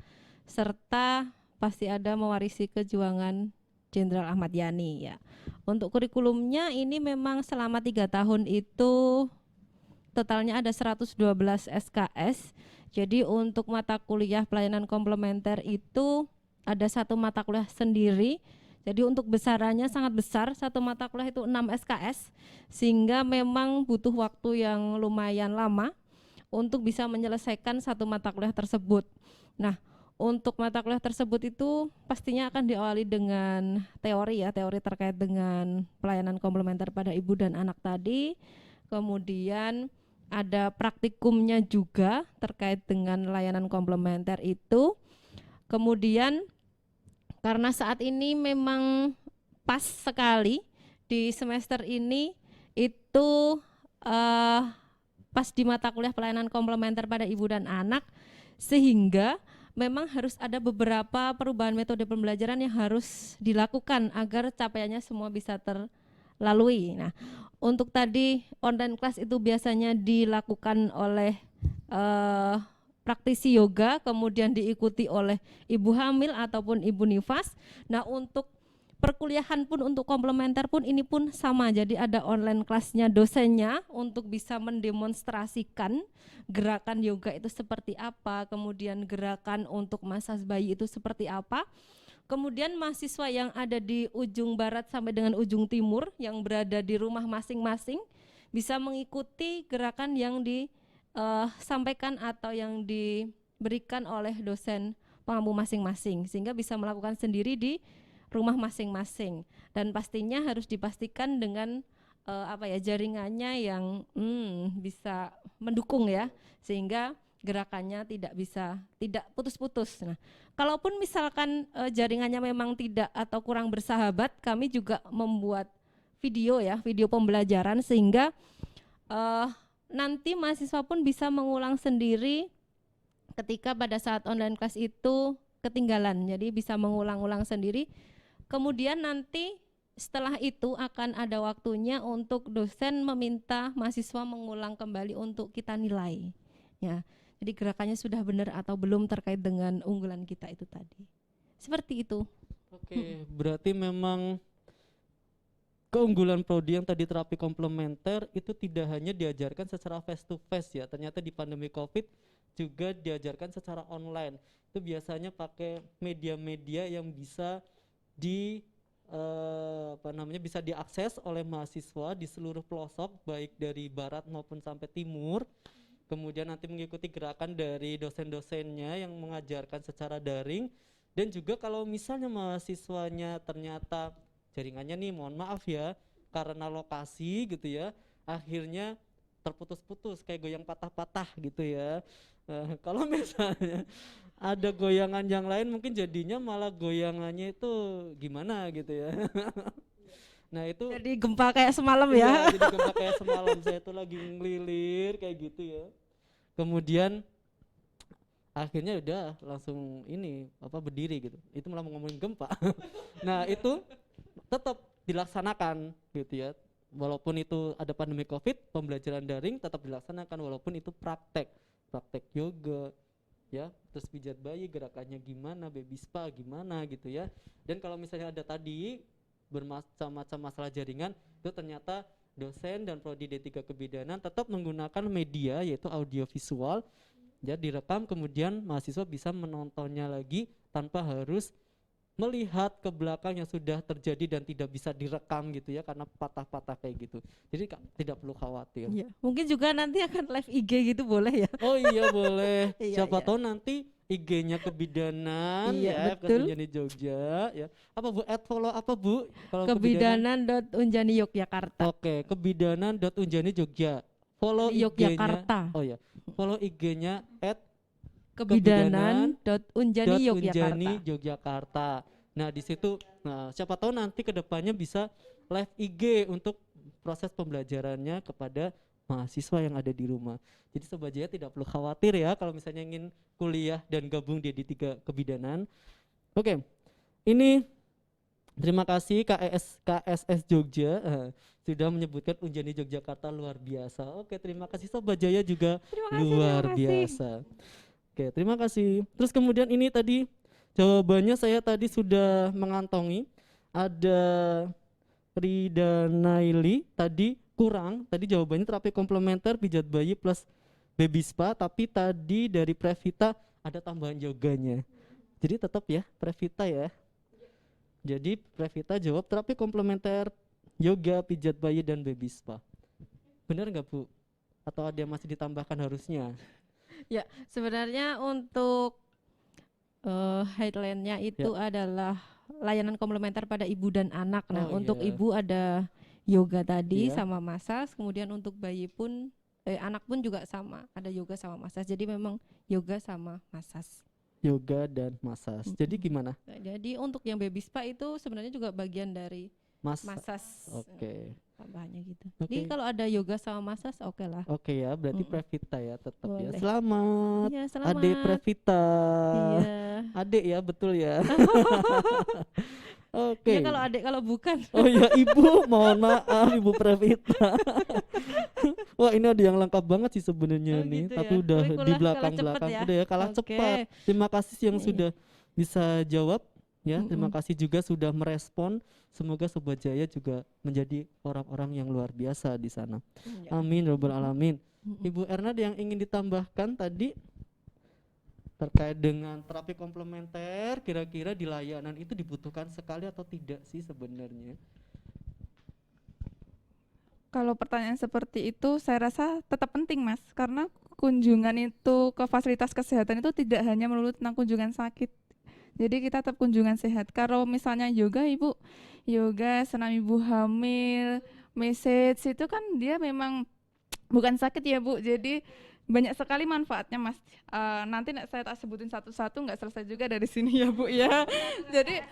serta pasti ada mewarisi kejuangan Jenderal Ahmad Yani ya. Untuk kurikulumnya ini memang selama 3 tahun itu totalnya ada 112 SKS. Jadi untuk mata kuliah pelayanan komplementer itu ada satu mata kuliah sendiri. Jadi untuk besarannya sangat besar, satu mata kuliah itu 6 SKS, sehingga memang butuh waktu yang lumayan lama untuk bisa menyelesaikan satu mata kuliah tersebut. Nah, untuk mata kuliah tersebut itu pastinya akan diawali dengan teori ya, teori terkait dengan pelayanan komplementer pada ibu dan anak tadi. Kemudian ada praktikumnya juga terkait dengan layanan komplementer itu. Kemudian karena saat ini memang pas sekali di semester ini itu pas di mata kuliah pelayanan komplementer pada ibu dan anak, sehingga memang harus ada beberapa perubahan metode pembelajaran yang harus dilakukan agar capaiannya semua bisa terlalui. Nah, untuk tadi online class itu biasanya dilakukan oleh praktisi yoga, kemudian diikuti oleh ibu hamil ataupun ibu nifas. Nah, untuk perkuliahan pun untuk komplementer pun ini pun sama, jadi ada online kelasnya dosennya untuk bisa mendemonstrasikan gerakan yoga itu seperti apa, kemudian gerakan untuk massage bayi itu seperti apa. Kemudian mahasiswa yang ada di ujung barat sampai dengan ujung timur yang berada di rumah masing-masing bisa mengikuti gerakan yang disampaikan atau yang diberikan oleh dosen pengampu masing-masing, sehingga bisa melakukan sendiri di rumah masing-masing, dan pastinya harus dipastikan dengan jaringannya yang bisa mendukung ya, sehingga gerakannya tidak putus-putus. Nah, kalaupun misalkan jaringannya memang tidak atau kurang bersahabat, kami juga membuat video pembelajaran, sehingga nanti mahasiswa pun bisa mengulang sendiri ketika pada saat online class itu ketinggalan, jadi bisa mengulang-ulang sendiri. Kemudian nanti setelah itu akan ada waktunya untuk dosen meminta mahasiswa mengulang kembali untuk kita nilai. Ya, jadi gerakannya sudah benar atau belum terkait dengan unggulan kita itu tadi. Seperti itu. Oke, berarti memang keunggulan prodi yang tadi terapi komplementer itu tidak hanya diajarkan secara face to face ya. Ternyata di pandemi Covid juga diajarkan secara online. Itu biasanya pakai media-media yang bisa bisa diakses oleh mahasiswa di seluruh pelosok, baik dari barat maupun sampai timur. Kemudian nanti mengikuti gerakan dari dosen-dosennya yang mengajarkan secara daring. Dan juga kalau misalnya mahasiswanya ternyata jaringannya nih, mohon maaf ya, karena lokasi gitu ya, akhirnya terputus-putus kayak goyang patah-patah gitu ya. Kalau misalnya ada goyangan yang lain, mungkin jadinya malah goyangannya itu gimana gitu ya. Nah itu Jadi gempa kayak semalam iya, ya. jadi gempa kayak semalam saya tuh lagi ngelilir kayak gitu ya. Kemudian akhirnya udah langsung berdiri gitu. Itu malah mau ngomongin gempa. Nah itu tetap dilaksanakan gitu ya. Walaupun itu ada pandemi Covid, pembelajaran daring tetap dilaksanakan walaupun itu praktek yoga ya, terus pijat bayi gerakannya gimana, baby spa gimana gitu ya. Dan kalau misalnya ada tadi bermacam-macam masalah jaringan, itu ternyata dosen dan prodi D3 Kebidanan tetap menggunakan media yaitu audio visual ya, direkam, kemudian mahasiswa bisa menontonnya lagi tanpa harus melihat ke belakang yang sudah terjadi dan tidak bisa direkam gitu ya karena patah-patah kayak gitu. Jadi tidak perlu khawatir. Iya, mungkin juga nanti akan live IG gitu, boleh ya? Oh iya boleh. Iya, Siapa iya. tahu nanti IG-nya Kebidanan Iya, ya, betul. Unjani Jogja ya. Apa Bu? Follow apa Bu? Kalau Kebidanan.Unjani Yogyakarta. Oke, kebidanan.unjani Jogja. Follow Di IG-nya. Yogyakarta. Oh ya. Follow IG-nya Kebidanan.Unjani Yogyakarta. Unjani Yogyakarta. Nah di situ, siapa tahu nanti kedepannya bisa live IG untuk proses pembelajarannya kepada mahasiswa yang ada di rumah. Jadi Sobat Jaya tidak perlu khawatir ya kalau misalnya ingin kuliah dan gabung di D3 Kebidanan. Oke, ini terima kasih KSS Jogja sudah menyebutkan Unjani Yogyakarta luar biasa. Oke, terima kasih Sobat Jaya juga luar biasa. Oke, terima kasih. Terus kemudian ini tadi jawabannya saya tadi sudah mengantongi. Ada Rida Naili tadi kurang. Tadi jawabannya terapi komplementer pijat bayi plus baby spa. Tapi tadi dari Previta ada tambahan yoganya. Jadi tetap ya Previta ya. Jadi Previta jawab terapi komplementer yoga, pijat bayi dan baby spa. Benar nggak Bu? Atau ada yang masih ditambahkan harusnya? Ya, sebenarnya untuk headline-nya itu adalah layanan komplementer pada ibu dan anak. Nah, untuk ibu ada yoga tadi sama massage, kemudian untuk bayi pun anak pun juga sama, ada yoga sama massage. Jadi memang yoga sama massage. yoga dan massage. Jadi gimana? Nah, jadi untuk yang baby spa itu sebenarnya juga bagian dari Mas. massage. Oke. Tambahannya gitu. Oke. Jadi kalau ada yoga sama massage oke lah. Oke ya, berarti Mm-mm. Previta ya tetap ya. Boleh. Selamat. Iya, Adik selamat. Previta. Iya. Adik ya, betul ya. Ya Oke. kalau adik, kalau bukan. Oh ya Ibu, mohon maaf Ibu Previta. Wah ini ada yang lengkap banget sih sebenarnya Oh, nih, gitu tapi ya. udah Tapi di kalah cepet belakang-belakang ya. udah ya kalah Oke. cepat. Terima kasih yang Iya. sudah bisa jawab ya. Terima Mm-mm. kasih juga sudah merespon. Semoga Sobat Jaya juga menjadi orang-orang yang luar biasa di sana. Iya. Amin robbal alamin. Mm-mm. Ibu Erna ada yang ingin ditambahkan tadi terkait dengan terapi komplementer, kira-kira di layanan itu dibutuhkan sekali atau tidak sih sebenarnya? Kalau pertanyaan seperti itu saya rasa tetap penting Mas, karena kunjungan itu ke fasilitas kesehatan itu tidak hanya melulu tentang kunjungan sakit. Jadi kita tetap kunjungan sehat. Kalau misalnya yoga Ibu, yoga senam ibu hamil, message itu kan dia memang bukan sakit ya Bu. Jadi banyak sekali manfaatnya Mas. Nanti saya tak sebutin satu-satu, nggak selesai juga dari sini ya Bu ya. Jadi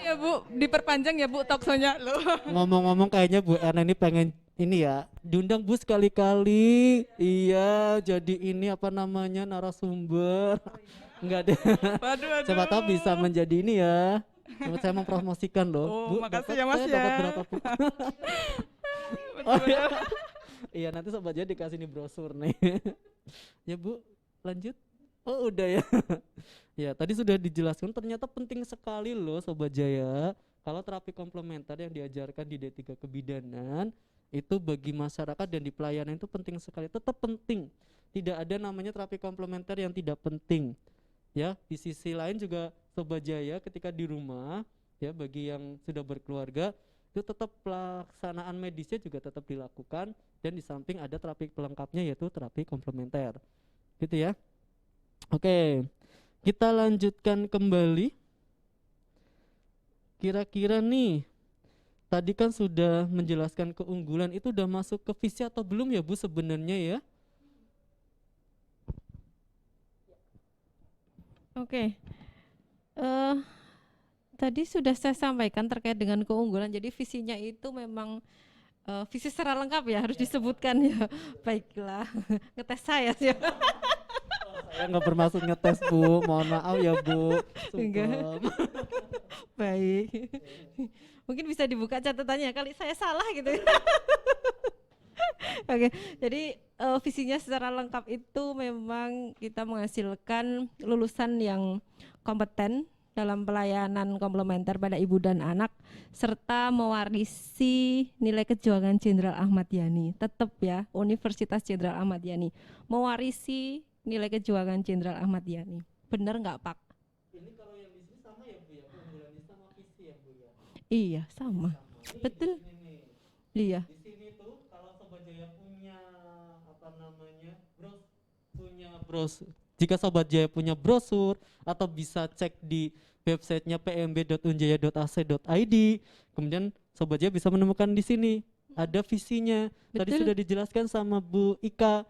ya Bu, diperpanjang ya Bu talkshow-nya loh. Ngomong-ngomong kayaknya Bu Erna ini pengen ini ya diundang Bu sekali-kali. Iya, jadi ini apa namanya narasumber. Enggak deh. Waduh. Siapa tahu bisa menjadi ini ya. Saya mempromosikan loh. Oh, Bu, makasih dapat- ya, Mas, saya dapat ya. berapa Bu? Oh, iya. Iya nanti Sobat Jaya dikasih nih brosur nih. Ya Bu, lanjut. Oh udah ya. Ya tadi sudah dijelaskan ternyata penting sekali loh Sobat Jaya. Kalau terapi komplementer yang diajarkan di D3 Kebidanan itu bagi masyarakat dan di pelayanan itu penting sekali. Tetap penting. Tidak ada namanya terapi komplementer yang tidak penting. Ya, di sisi lain juga Sobat Jaya ketika di rumah ya bagi yang sudah berkeluarga itu tetap pelaksanaan medisnya juga tetap dilakukan dan di samping ada terapi pelengkapnya yaitu terapi komplementer. Gitu ya. Oke. Kita lanjutkan kembali. Kira-kira nih tadi kan sudah menjelaskan keunggulan itu udah masuk ke visi atau belum ya Bu sebenarnya ya? Oke. Tadi sudah saya sampaikan terkait dengan keunggulan. Jadi visinya itu memang visi secara lengkap ya harus disebutkan ya. Baiklah, ngetes saya sih. Saya nggak bermaksud ngetes Bu, mohon maaf ya Bu. Enggak. Sungkem. Baik. Mungkin bisa dibuka catatannya kali saya salah gitu. Oke, jadi visinya secara lengkap itu memang kita menghasilkan lulusan yang kompeten dalam pelayanan komplementer pada ibu dan anak serta mewarisi nilai kejuangan Jenderal Ahmad Yani. Tetap ya, Universitas Jenderal Ahmad Yani mewarisi nilai kejuangan Jenderal Ahmad Yani. Benar nggak Pak? Ini kalau yang di sini sama ya Bu ya, keunggulannya sama visi ya Bu ya. Iya, sama. Ini Betul. di sini nih. Iya. Di sini tuh kalau Sobat Jaya punya apa namanya jika Sobat Jaya punya brosur atau bisa cek di websitenya pmb.unjaya.ac.id, kemudian Sobat Jaya bisa menemukan di sini ada visinya. Tadi Betul. sudah dijelaskan sama Bu Ika.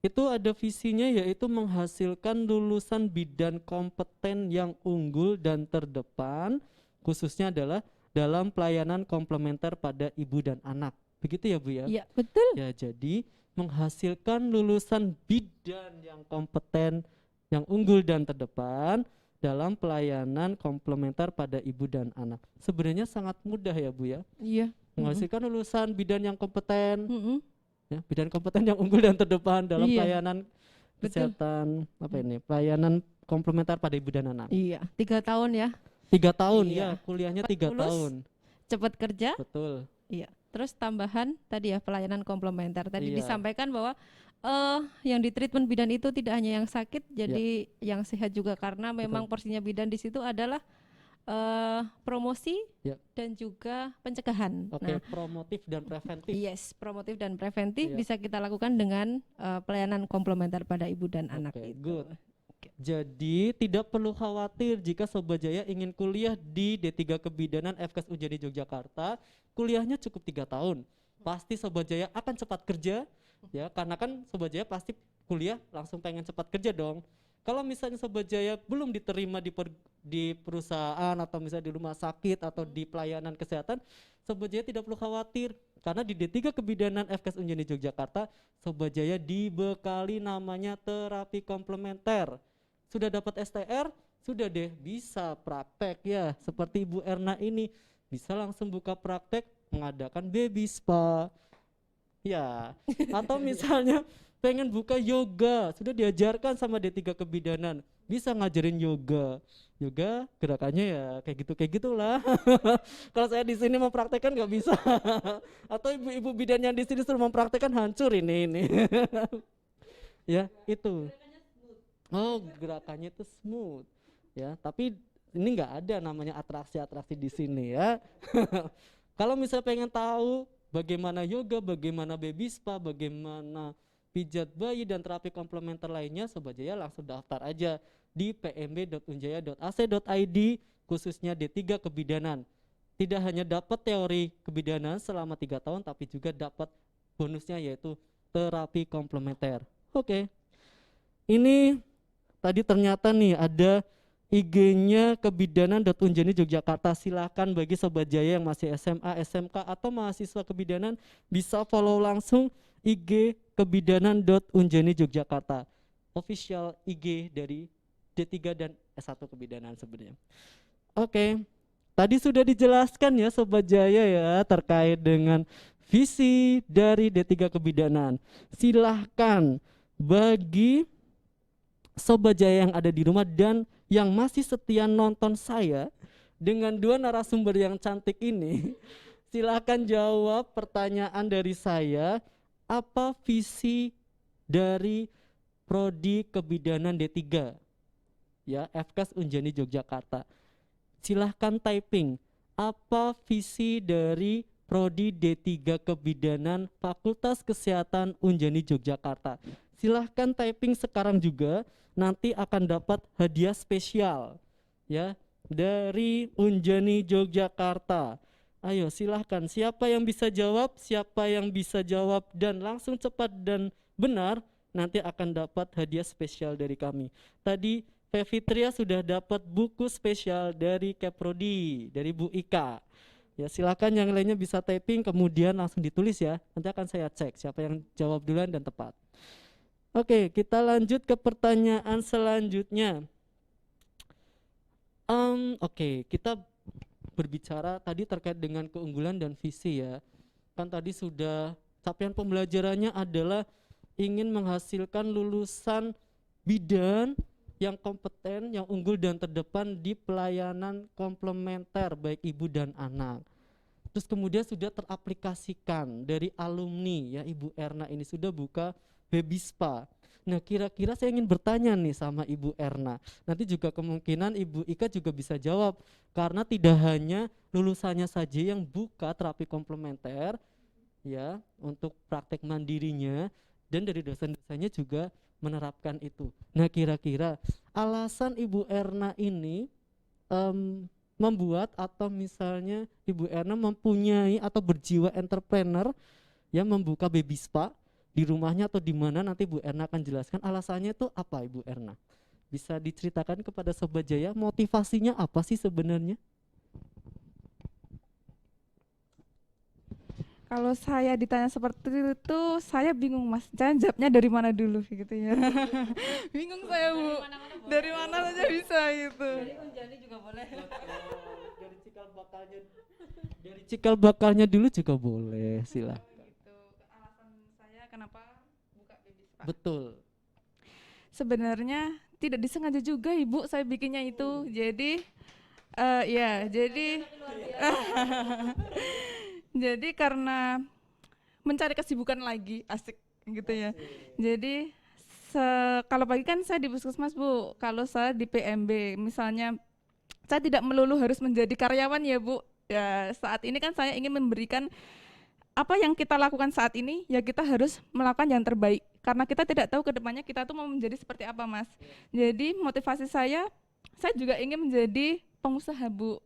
Itu ada visinya yaitu menghasilkan lulusan bidan kompeten yang unggul dan terdepan, khususnya adalah dalam pelayanan komplementer pada ibu dan anak. Begitu ya Bu ya? Iya, betul. Ya, jadi menghasilkan lulusan bidan yang kompeten, yang unggul dan terdepan dalam pelayanan komplementer pada ibu dan anak. Sebenarnya sangat mudah ya Bu ya. Iya. Menghasilkan lulusan bidan yang kompeten, Mm-mm. ya, bidan kompeten yang unggul dan terdepan dalam Iya. pelayanan Betul. kesehatan apa ini? Pelayanan komplementer pada ibu dan anak. Iya, 3 tahun ya. 3 tahun Iya. ya, kuliahnya 3 Lulus. tahun. Cepat kerja. Betul. Iya. Terus tambahan tadi ya pelayanan komplementer. Tadi Iya. disampaikan bahwa yang di treatment bidan itu tidak hanya yang sakit, jadi yang sehat juga karena memang porsinya bidan di situ adalah promosi Ya. dan juga pencegahan. Oke, Nah, promotif dan preventif. yes, promotif dan preventif Iya. bisa kita lakukan dengan pelayanan komplementer pada ibu dan anak Oke, itu. good. Jadi tidak perlu khawatir jika Sobat Jaya ingin kuliah di D3 Kebidanan FKS Unjani Yogyakarta, kuliahnya cukup 3 tahun. Pasti Sobat Jaya akan cepat kerja ya, karena kan Sobat Jaya pasti kuliah langsung pengen cepat kerja dong. Kalau misalnya Sobat Jaya belum diterima di perusahaan atau misalnya di rumah sakit atau di pelayanan kesehatan, Sobat Jaya tidak perlu khawatir karena di D3 Kebidanan FKS Unjani Yogyakarta, Sobat Jaya dibekali namanya terapi komplementer. Sudah dapat STR, sudah deh bisa praktek ya, seperti Ibu Erna ini bisa langsung buka praktek mengadakan baby spa. Ya, atau misalnya pengen buka yoga, sudah diajarkan sama D3 Kebidanan, bisa ngajarin yoga. Yoga gerakannya ya kayak gitulah. Kalau saya di sini mempraktekkan nggak bisa. Atau ibu-ibu bidan yang di sini suruh mempraktekkan hancur ini. Ya, itu. Oh, gerakannya itu smooth. Ya, tapi ini nggak ada namanya atraksi-atraksi di sini ya. Kalau misalnya pengen tahu bagaimana yoga, bagaimana baby spa, bagaimana pijat bayi dan terapi komplementer lainnya, Sobat Jaya langsung daftar aja di pmb.unjaya.ac.id khususnya D3 Kebidanan. Tidak hanya dapat teori kebidanan selama 3 tahun, tapi juga dapat bonusnya yaitu terapi komplementer. Oke. Ini tadi ternyata nih ada IG-nya kebidanan.unjani Yogyakarta. Silakan bagi Sobat Jaya yang masih SMA, SMK atau mahasiswa kebidanan bisa follow langsung IG kebidanan.unjani Yogyakarta. Official IG dari D3 dan S1 kebidanan sebenarnya. Oke. Tadi sudah dijelaskan ya Sobat Jaya ya terkait dengan visi dari D3 Kebidanan. Silahkan bagi Sobat Jaya yang ada di rumah dan yang masih setia nonton saya dengan 2 narasumber yang cantik ini, silakan jawab pertanyaan dari saya. Apa visi dari Prodi Kebidanan D3 ya FKS Unjani Yogyakarta? Silahkan typing apa visi dari Prodi D3 Kebidanan Fakultas Kesehatan Unjani Yogyakarta. Silahkan typing sekarang juga, nanti akan dapat hadiah spesial ya dari Unjani Yogyakarta. Ayo silahkan, siapa yang bisa jawab dan langsung cepat dan benar, nanti akan dapat hadiah spesial dari kami. Tadi Fevitria sudah dapat buku spesial dari Keprodi, dari Bu Ika. Ya silakan yang lainnya bisa typing kemudian langsung ditulis ya. Nanti akan saya cek siapa yang jawab duluan dan tepat. Oke, kita lanjut ke pertanyaan selanjutnya. Oke, kita berbicara tadi terkait dengan keunggulan dan visi ya. Kan tadi sudah capaian pembelajarannya adalah ingin menghasilkan lulusan bidan yang kompeten, yang unggul dan terdepan di pelayanan komplementer baik ibu dan anak. Terus kemudian sudah teraplikasikan dari alumni ya, Ibu Erna ini sudah buka baby spa. Nah kira-kira saya ingin bertanya nih sama Ibu Erna. Nanti juga kemungkinan Ibu Ika juga bisa jawab. Karena tidak hanya lulusannya saja yang buka terapi komplementer ya untuk praktek mandirinya, dan dari dosen-dosennya juga menerapkan itu. Nah kira-kira alasan Ibu Erna ini membuat atau misalnya Ibu Erna mempunyai atau berjiwa entrepreneur yang membuka baby spa di rumahnya atau di mana, nanti Bu Erna akan jelaskan alasannya itu apa Ibu Erna. Bisa diceritakan kepada Sobat Jaya motivasinya apa sih sebenarnya? Kalau saya ditanya seperti itu, saya bingung Mas. Saya jawabnya dari mana dulu gitu ya. Bingung saya Bu. Dari mana saja bisa gitu. Dari Unjani juga boleh. Dari cikal bakalnya dulu juga boleh, silakan. Gitu. Alasan saya kenapa buka baby spa. Betul. Sebenarnya tidak disengaja juga Ibu saya bikinnya itu. Jadi ya, jadi karena mencari kesibukan lagi, asik gitu ya. Jadi kalau pagi kan saya di puskesmas Bu, kalau saya di PMB misalnya saya tidak melulu harus menjadi karyawan ya Bu. Ya saat ini kan saya ingin memberikan apa yang kita lakukan saat ini, ya kita harus melakukan yang terbaik. Karena kita tidak tahu ke depannya kita tuh mau menjadi seperti apa Mas. Jadi motivasi saya juga ingin menjadi pengusaha Bu.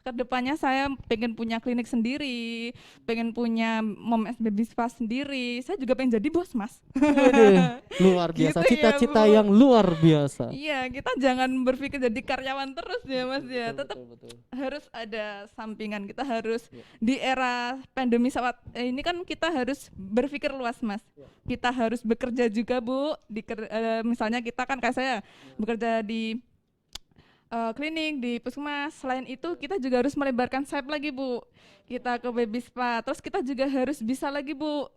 kedepannya saya pengen punya klinik sendiri, pengen punya mom and baby spa sendiri. Saya juga pengen jadi bos, Mas. Waduh, luar biasa, Gitu ya, cita-cita Bu. yang luar biasa. Iya, kita jangan berpikir jadi karyawan terus ya, Mas ya. Betul, Tetap betul, betul. harus ada sampingan. Kita harus Ya. di era pandemi saat ini kan kita harus berpikir luas, Mas. Ya. Kita harus bekerja juga, Bu. Misalnya kita kan kayak saya bekerja di klinik, di puskesmas. Selain itu kita juga harus melebarkan sayap lagi, Bu. Kita ke baby spa. Terus kita juga harus bisa lagi, Bu,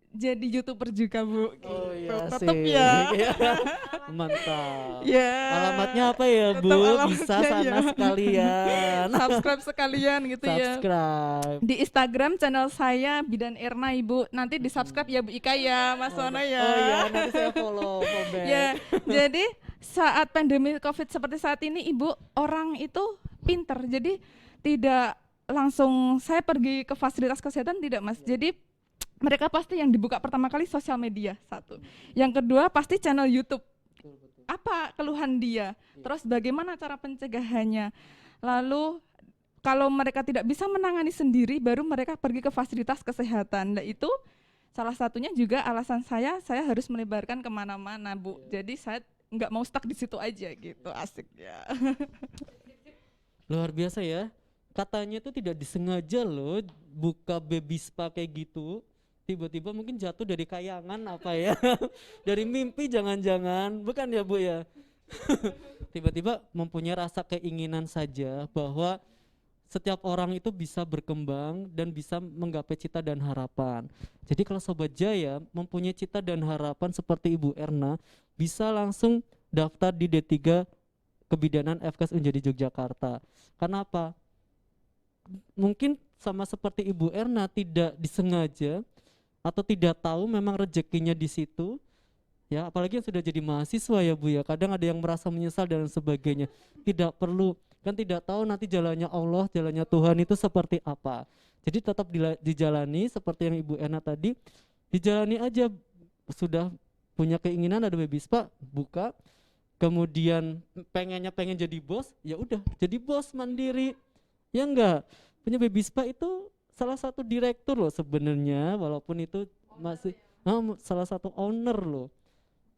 jadi YouTuber juga, Bu. Oh Gitu. iya Tetep sih. ya. Mantap. Ya. Alamatnya apa ya, Bu? Tetep Bisa alamatnya sana ya. sekalian. Subscribe sekalian gitu ya. Subscribe. Di Instagram channel saya Bidan Erna, Ibu. Nanti di subscribe ya Bu Ika ya, Mas Sono ya. Oh iya, nanti saya follow back. Ya, jadi saat pandemi COVID seperti saat ini, Ibu, orang itu pinter. Jadi tidak langsung saya pergi ke fasilitas kesehatan, tidak, Mas. Jadi mereka pasti yang dibuka pertama kali sosial media, satu. Yang kedua pasti channel YouTube. Apa keluhan dia? Terus bagaimana cara pencegahannya? Lalu kalau mereka tidak bisa menangani sendiri, baru mereka pergi ke fasilitas kesehatan. Nah itu salah satunya juga alasan saya harus melebarkan kemana-mana, Bu. Jadi saya nggak mau stuck di situ aja gitu, asik ya. Luar biasa ya. Katanya itu tidak disengaja loh buka baby spa kayak gitu. Tiba-tiba mungkin jatuh dari kayangan apa ya. Dari mimpi jangan-jangan. Bukan ya, Bu ya. Tiba-tiba mempunyai rasa keinginan saja bahwa setiap orang itu bisa berkembang dan bisa menggapai cita dan harapan. Jadi kalau Sobat Jaya mempunyai cita dan harapan seperti Ibu Erna, bisa langsung daftar di D3 Kebidanan FKS Unjadi Yogyakarta. Kenapa? Mungkin sama seperti Ibu Erna tidak disengaja atau tidak tahu memang rezekinya di situ. Ya, apalagi yang sudah jadi mahasiswa ya, Bu ya. Kadang ada yang merasa menyesal dan sebagainya. Tidak perlu, kan tidak tahu nanti jalannya Allah, jalannya Tuhan itu seperti apa. Jadi tetap dijalani seperti yang Ibu Erna tadi, dijalani aja. Sudah punya keinginan ada baby spa, buka. Kemudian pengen jadi bos, ya udah jadi bos mandiri. Ya enggak, punya baby spa itu salah satu direktur loh sebenarnya, walaupun itu masih salah satu owner loh.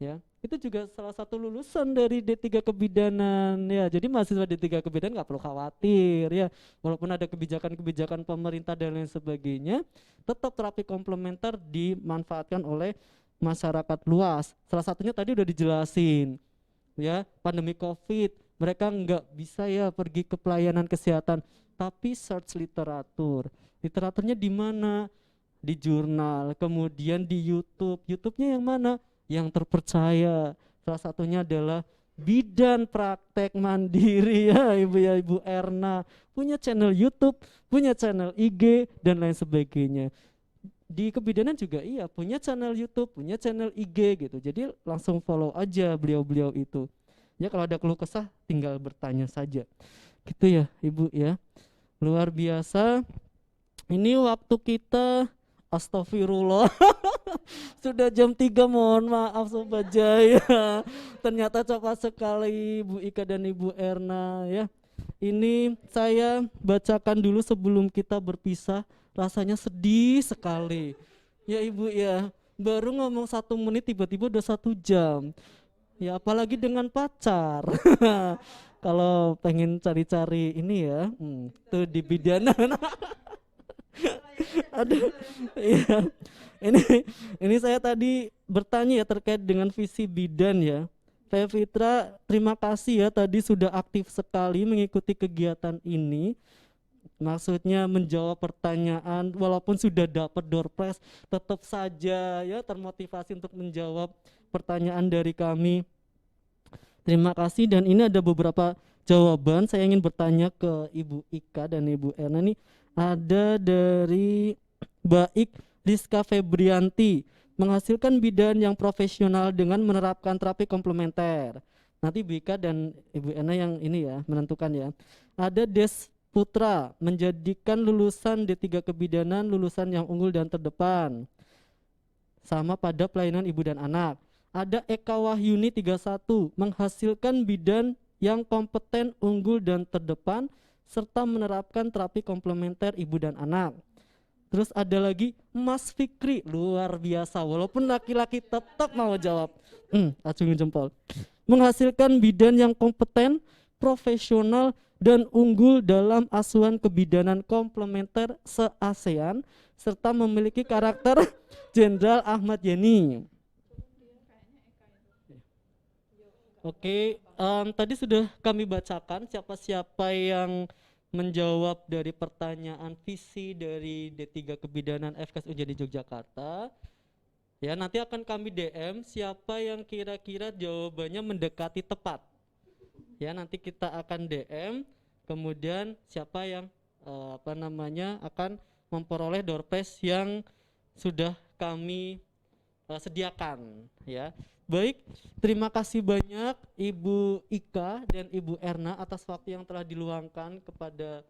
Ya, itu juga salah satu lulusan dari D3 Kebidanan ya. Jadi mahasiswa D3 Kebidanan nggak perlu khawatir ya. Walaupun ada kebijakan-kebijakan pemerintah dan lain sebagainya, tetap terapi komplementer dimanfaatkan oleh masyarakat luas. Salah satunya tadi udah dijelasin. Ya, pandemi Covid, mereka nggak bisa ya pergi ke pelayanan kesehatan, tapi search literatur. Literaturnya di mana? Di jurnal, kemudian di YouTube. YouTube-nya yang mana? Yang terpercaya. Salah satunya adalah Bidan Praktek Mandiri ya, Ibu Erna punya channel YouTube, punya channel IG dan lain sebagainya. Di Kebidanan juga iya, punya channel YouTube, punya channel IG gitu. Jadi langsung follow aja beliau-beliau itu. Ya kalau ada keluh kesah tinggal bertanya saja. Gitu ya, Ibu ya. Luar biasa. Ini waktu kita astagfirullah. Sudah jam 3, mohon maaf Sobat Jaya. Ternyata cepat sekali Ibu Ika dan Ibu Erna ya. Ini saya bacakan dulu sebelum kita berpisah. Rasanya sedih sekali. Ya Ibu ya, baru ngomong 1 menit tiba-tiba udah 1 jam. Ya apalagi dengan pacar. Kalau pengen cari-cari ini ya, tuh di Bidanan. Aduh, iya. Ini saya tadi bertanya ya terkait dengan visi bidan ya. Saya Fitra, terima kasih ya tadi sudah aktif sekali mengikuti kegiatan ini. Maksudnya menjawab pertanyaan walaupun sudah dapat door prize, tetap saja ya termotivasi untuk menjawab pertanyaan dari kami. Terima kasih dan ini ada beberapa jawaban. Saya ingin bertanya ke Ibu Ika dan Ibu Erna nih. Ada dari Baik Rizka Febrianti, menghasilkan bidan yang profesional dengan menerapkan terapi komplementer. Nanti Ibu Ika dan Ibu Erna yang ini ya menentukan ya. Ada Des Putra, menjadikan lulusan D3 Kebidanan lulusan yang unggul dan terdepan. Sama pada pelayanan ibu dan anak. Ada Eka Wahyuni 31, menghasilkan bidan yang kompeten, unggul dan terdepan serta menerapkan terapi komplementer ibu dan anak. Terus ada lagi Mas Fikri, luar biasa, walaupun laki-laki tetap mau jawab. Acungin jempol. Menghasilkan bidan yang kompeten, profesional, dan unggul dalam asuhan kebidanan komplementer se-ASEAN, serta memiliki karakter Jenderal Ahmad Yani. Oke, tadi sudah kami bacakan siapa-siapa yang menjawab dari pertanyaan visi dari D3 Kebidanan FKS Unjani Yogyakarta. Ya, nanti akan kami DM siapa yang kira-kira jawabannya mendekati tepat. Ya, nanti kita akan DM, kemudian siapa yang akan memperoleh door prize yang sudah kami sediakan, ya. Baik, terima kasih banyak Ibu Ika dan Ibu Erna atas waktu yang telah diluangkan kepada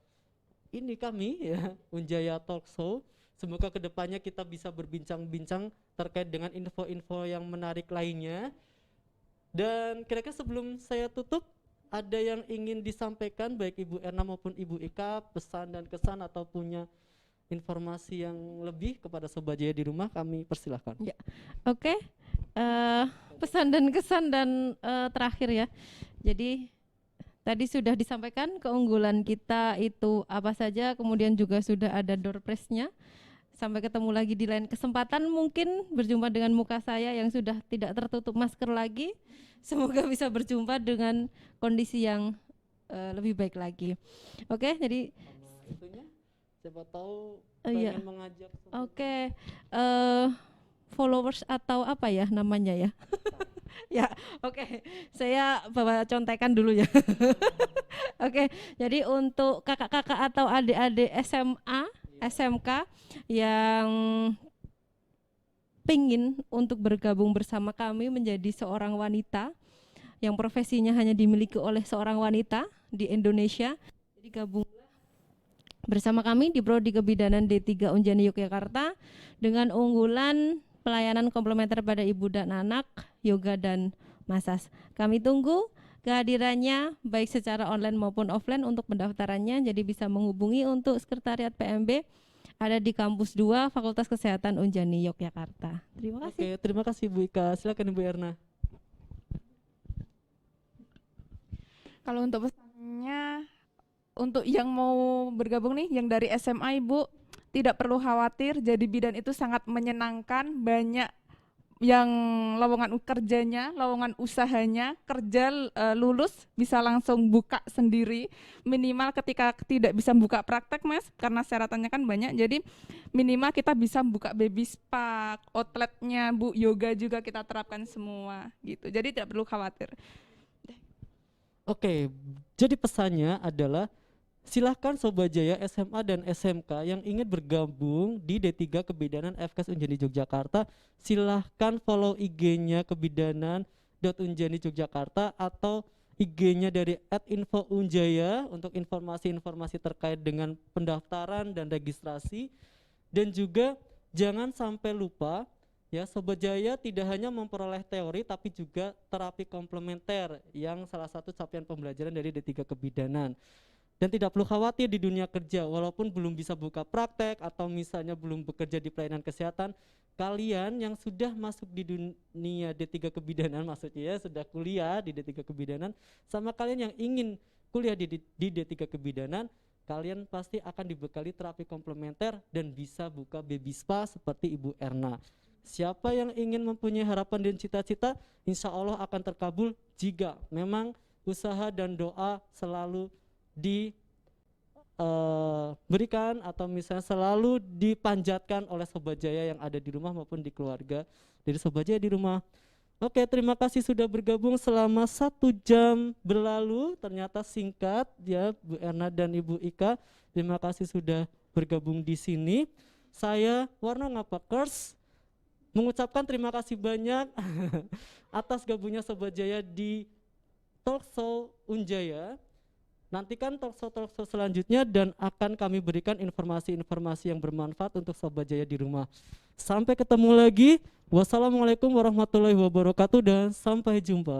kami ya, Unjaya Talk Show. Semoga kedepannya kita bisa berbincang-bincang terkait dengan info-info yang menarik lainnya. Dan kira-kira sebelum saya tutup, ada yang ingin disampaikan baik Ibu Erna maupun Ibu Ika, pesan dan kesan atau punya informasi yang lebih kepada Sobat Jaya di rumah, kami persilahkan. Ya, oke. Pesan dan kesan dan terakhir ya. Jadi tadi sudah disampaikan keunggulan kita itu apa saja, kemudian juga sudah ada door prize-nya. Sampai ketemu lagi di lain kesempatan, mungkin berjumpa dengan muka saya yang sudah tidak tertutup masker lagi. Semoga bisa berjumpa dengan kondisi yang lebih baik lagi. Oke, jadi siapa tahu pengen mengajak. Oke. Followers atau apa ya namanya ya. Ya, oke. Saya bawa contekan dulu ya. Oke, jadi untuk kakak-kakak atau adik-adik SMA, SMK yang pingin untuk bergabung bersama kami menjadi seorang wanita yang profesinya hanya dimiliki oleh seorang wanita di Indonesia. Jadi gabunglah bersama kami di Prodi Kebidanan D3 Unjani Yogyakarta dengan unggulan pelayanan komplementer pada ibu dan anak, yoga dan massage. Kami tunggu kehadirannya baik secara online maupun offline untuk pendaftarannya, jadi bisa menghubungi untuk sekretariat PMB ada di kampus 2 Fakultas Kesehatan Unjani Yogyakarta. Terima kasih. Oke, terima kasih Bu Ika. Silakan Ibu Erna. Kalau untuk pesannya, untuk yang mau bergabung nih, yang dari SMA Ibu, tidak perlu khawatir, jadi bidan itu sangat menyenangkan, banyak yang lowongan kerjanya, lowongan usahanya, kerja lulus bisa langsung buka sendiri, minimal ketika tidak bisa buka praktek Mas, karena syaratannya kan banyak, jadi minimal kita bisa buka baby spa, outletnya Bu, yoga juga kita terapkan semua gitu, jadi tidak perlu khawatir. Oke, jadi pesannya adalah silahkan Sobat Jaya SMA dan SMK yang ingin bergabung di D3 Kebidanan FKS Unjani Yogyakarta, silahkan follow IG-nya kebidanan.unjani Yogyakarta atau IG-nya dari @info_unjaya untuk informasi-informasi terkait dengan pendaftaran dan registrasi. Dan juga jangan sampai lupa ya, Sobat Jaya tidak hanya memperoleh teori tapi juga terapi komplementer yang salah satu capaian pembelajaran dari D3 Kebidanan. Dan tidak perlu khawatir di dunia kerja, walaupun belum bisa buka praktek atau misalnya belum bekerja di pelayanan kesehatan, kalian yang sudah masuk di dunia D3 Kebidanan, maksudnya ya sudah kuliah di D3 Kebidanan, sama kalian yang ingin kuliah di D3 Kebidanan, kalian pasti akan dibekali terapi komplementer dan bisa buka baby spa seperti Ibu Erna. Siapa yang ingin mempunyai harapan dan cita-cita, insya Allah akan terkabul jika memang usaha dan doa selalu diberikan atau misalnya selalu dipanjatkan oleh Sobat Jaya yang ada di rumah maupun di keluarga dari Sobat Jaya di rumah. Oke, terima kasih sudah bergabung selama 1 jam berlalu, ternyata singkat ya Bu Erna dan Ibu Ika. Terima kasih sudah bergabung di sini. Saya Warna Ngapakers mengucapkan terima kasih banyak atas gabungnya Sobat Jaya di Talkshow Unjaya. Nantikan talkshow selanjutnya dan akan kami berikan informasi-informasi yang bermanfaat untuk Sobat Jaya di rumah. Sampai ketemu lagi. Wassalamualaikum warahmatullahi wabarakatuh dan sampai jumpa.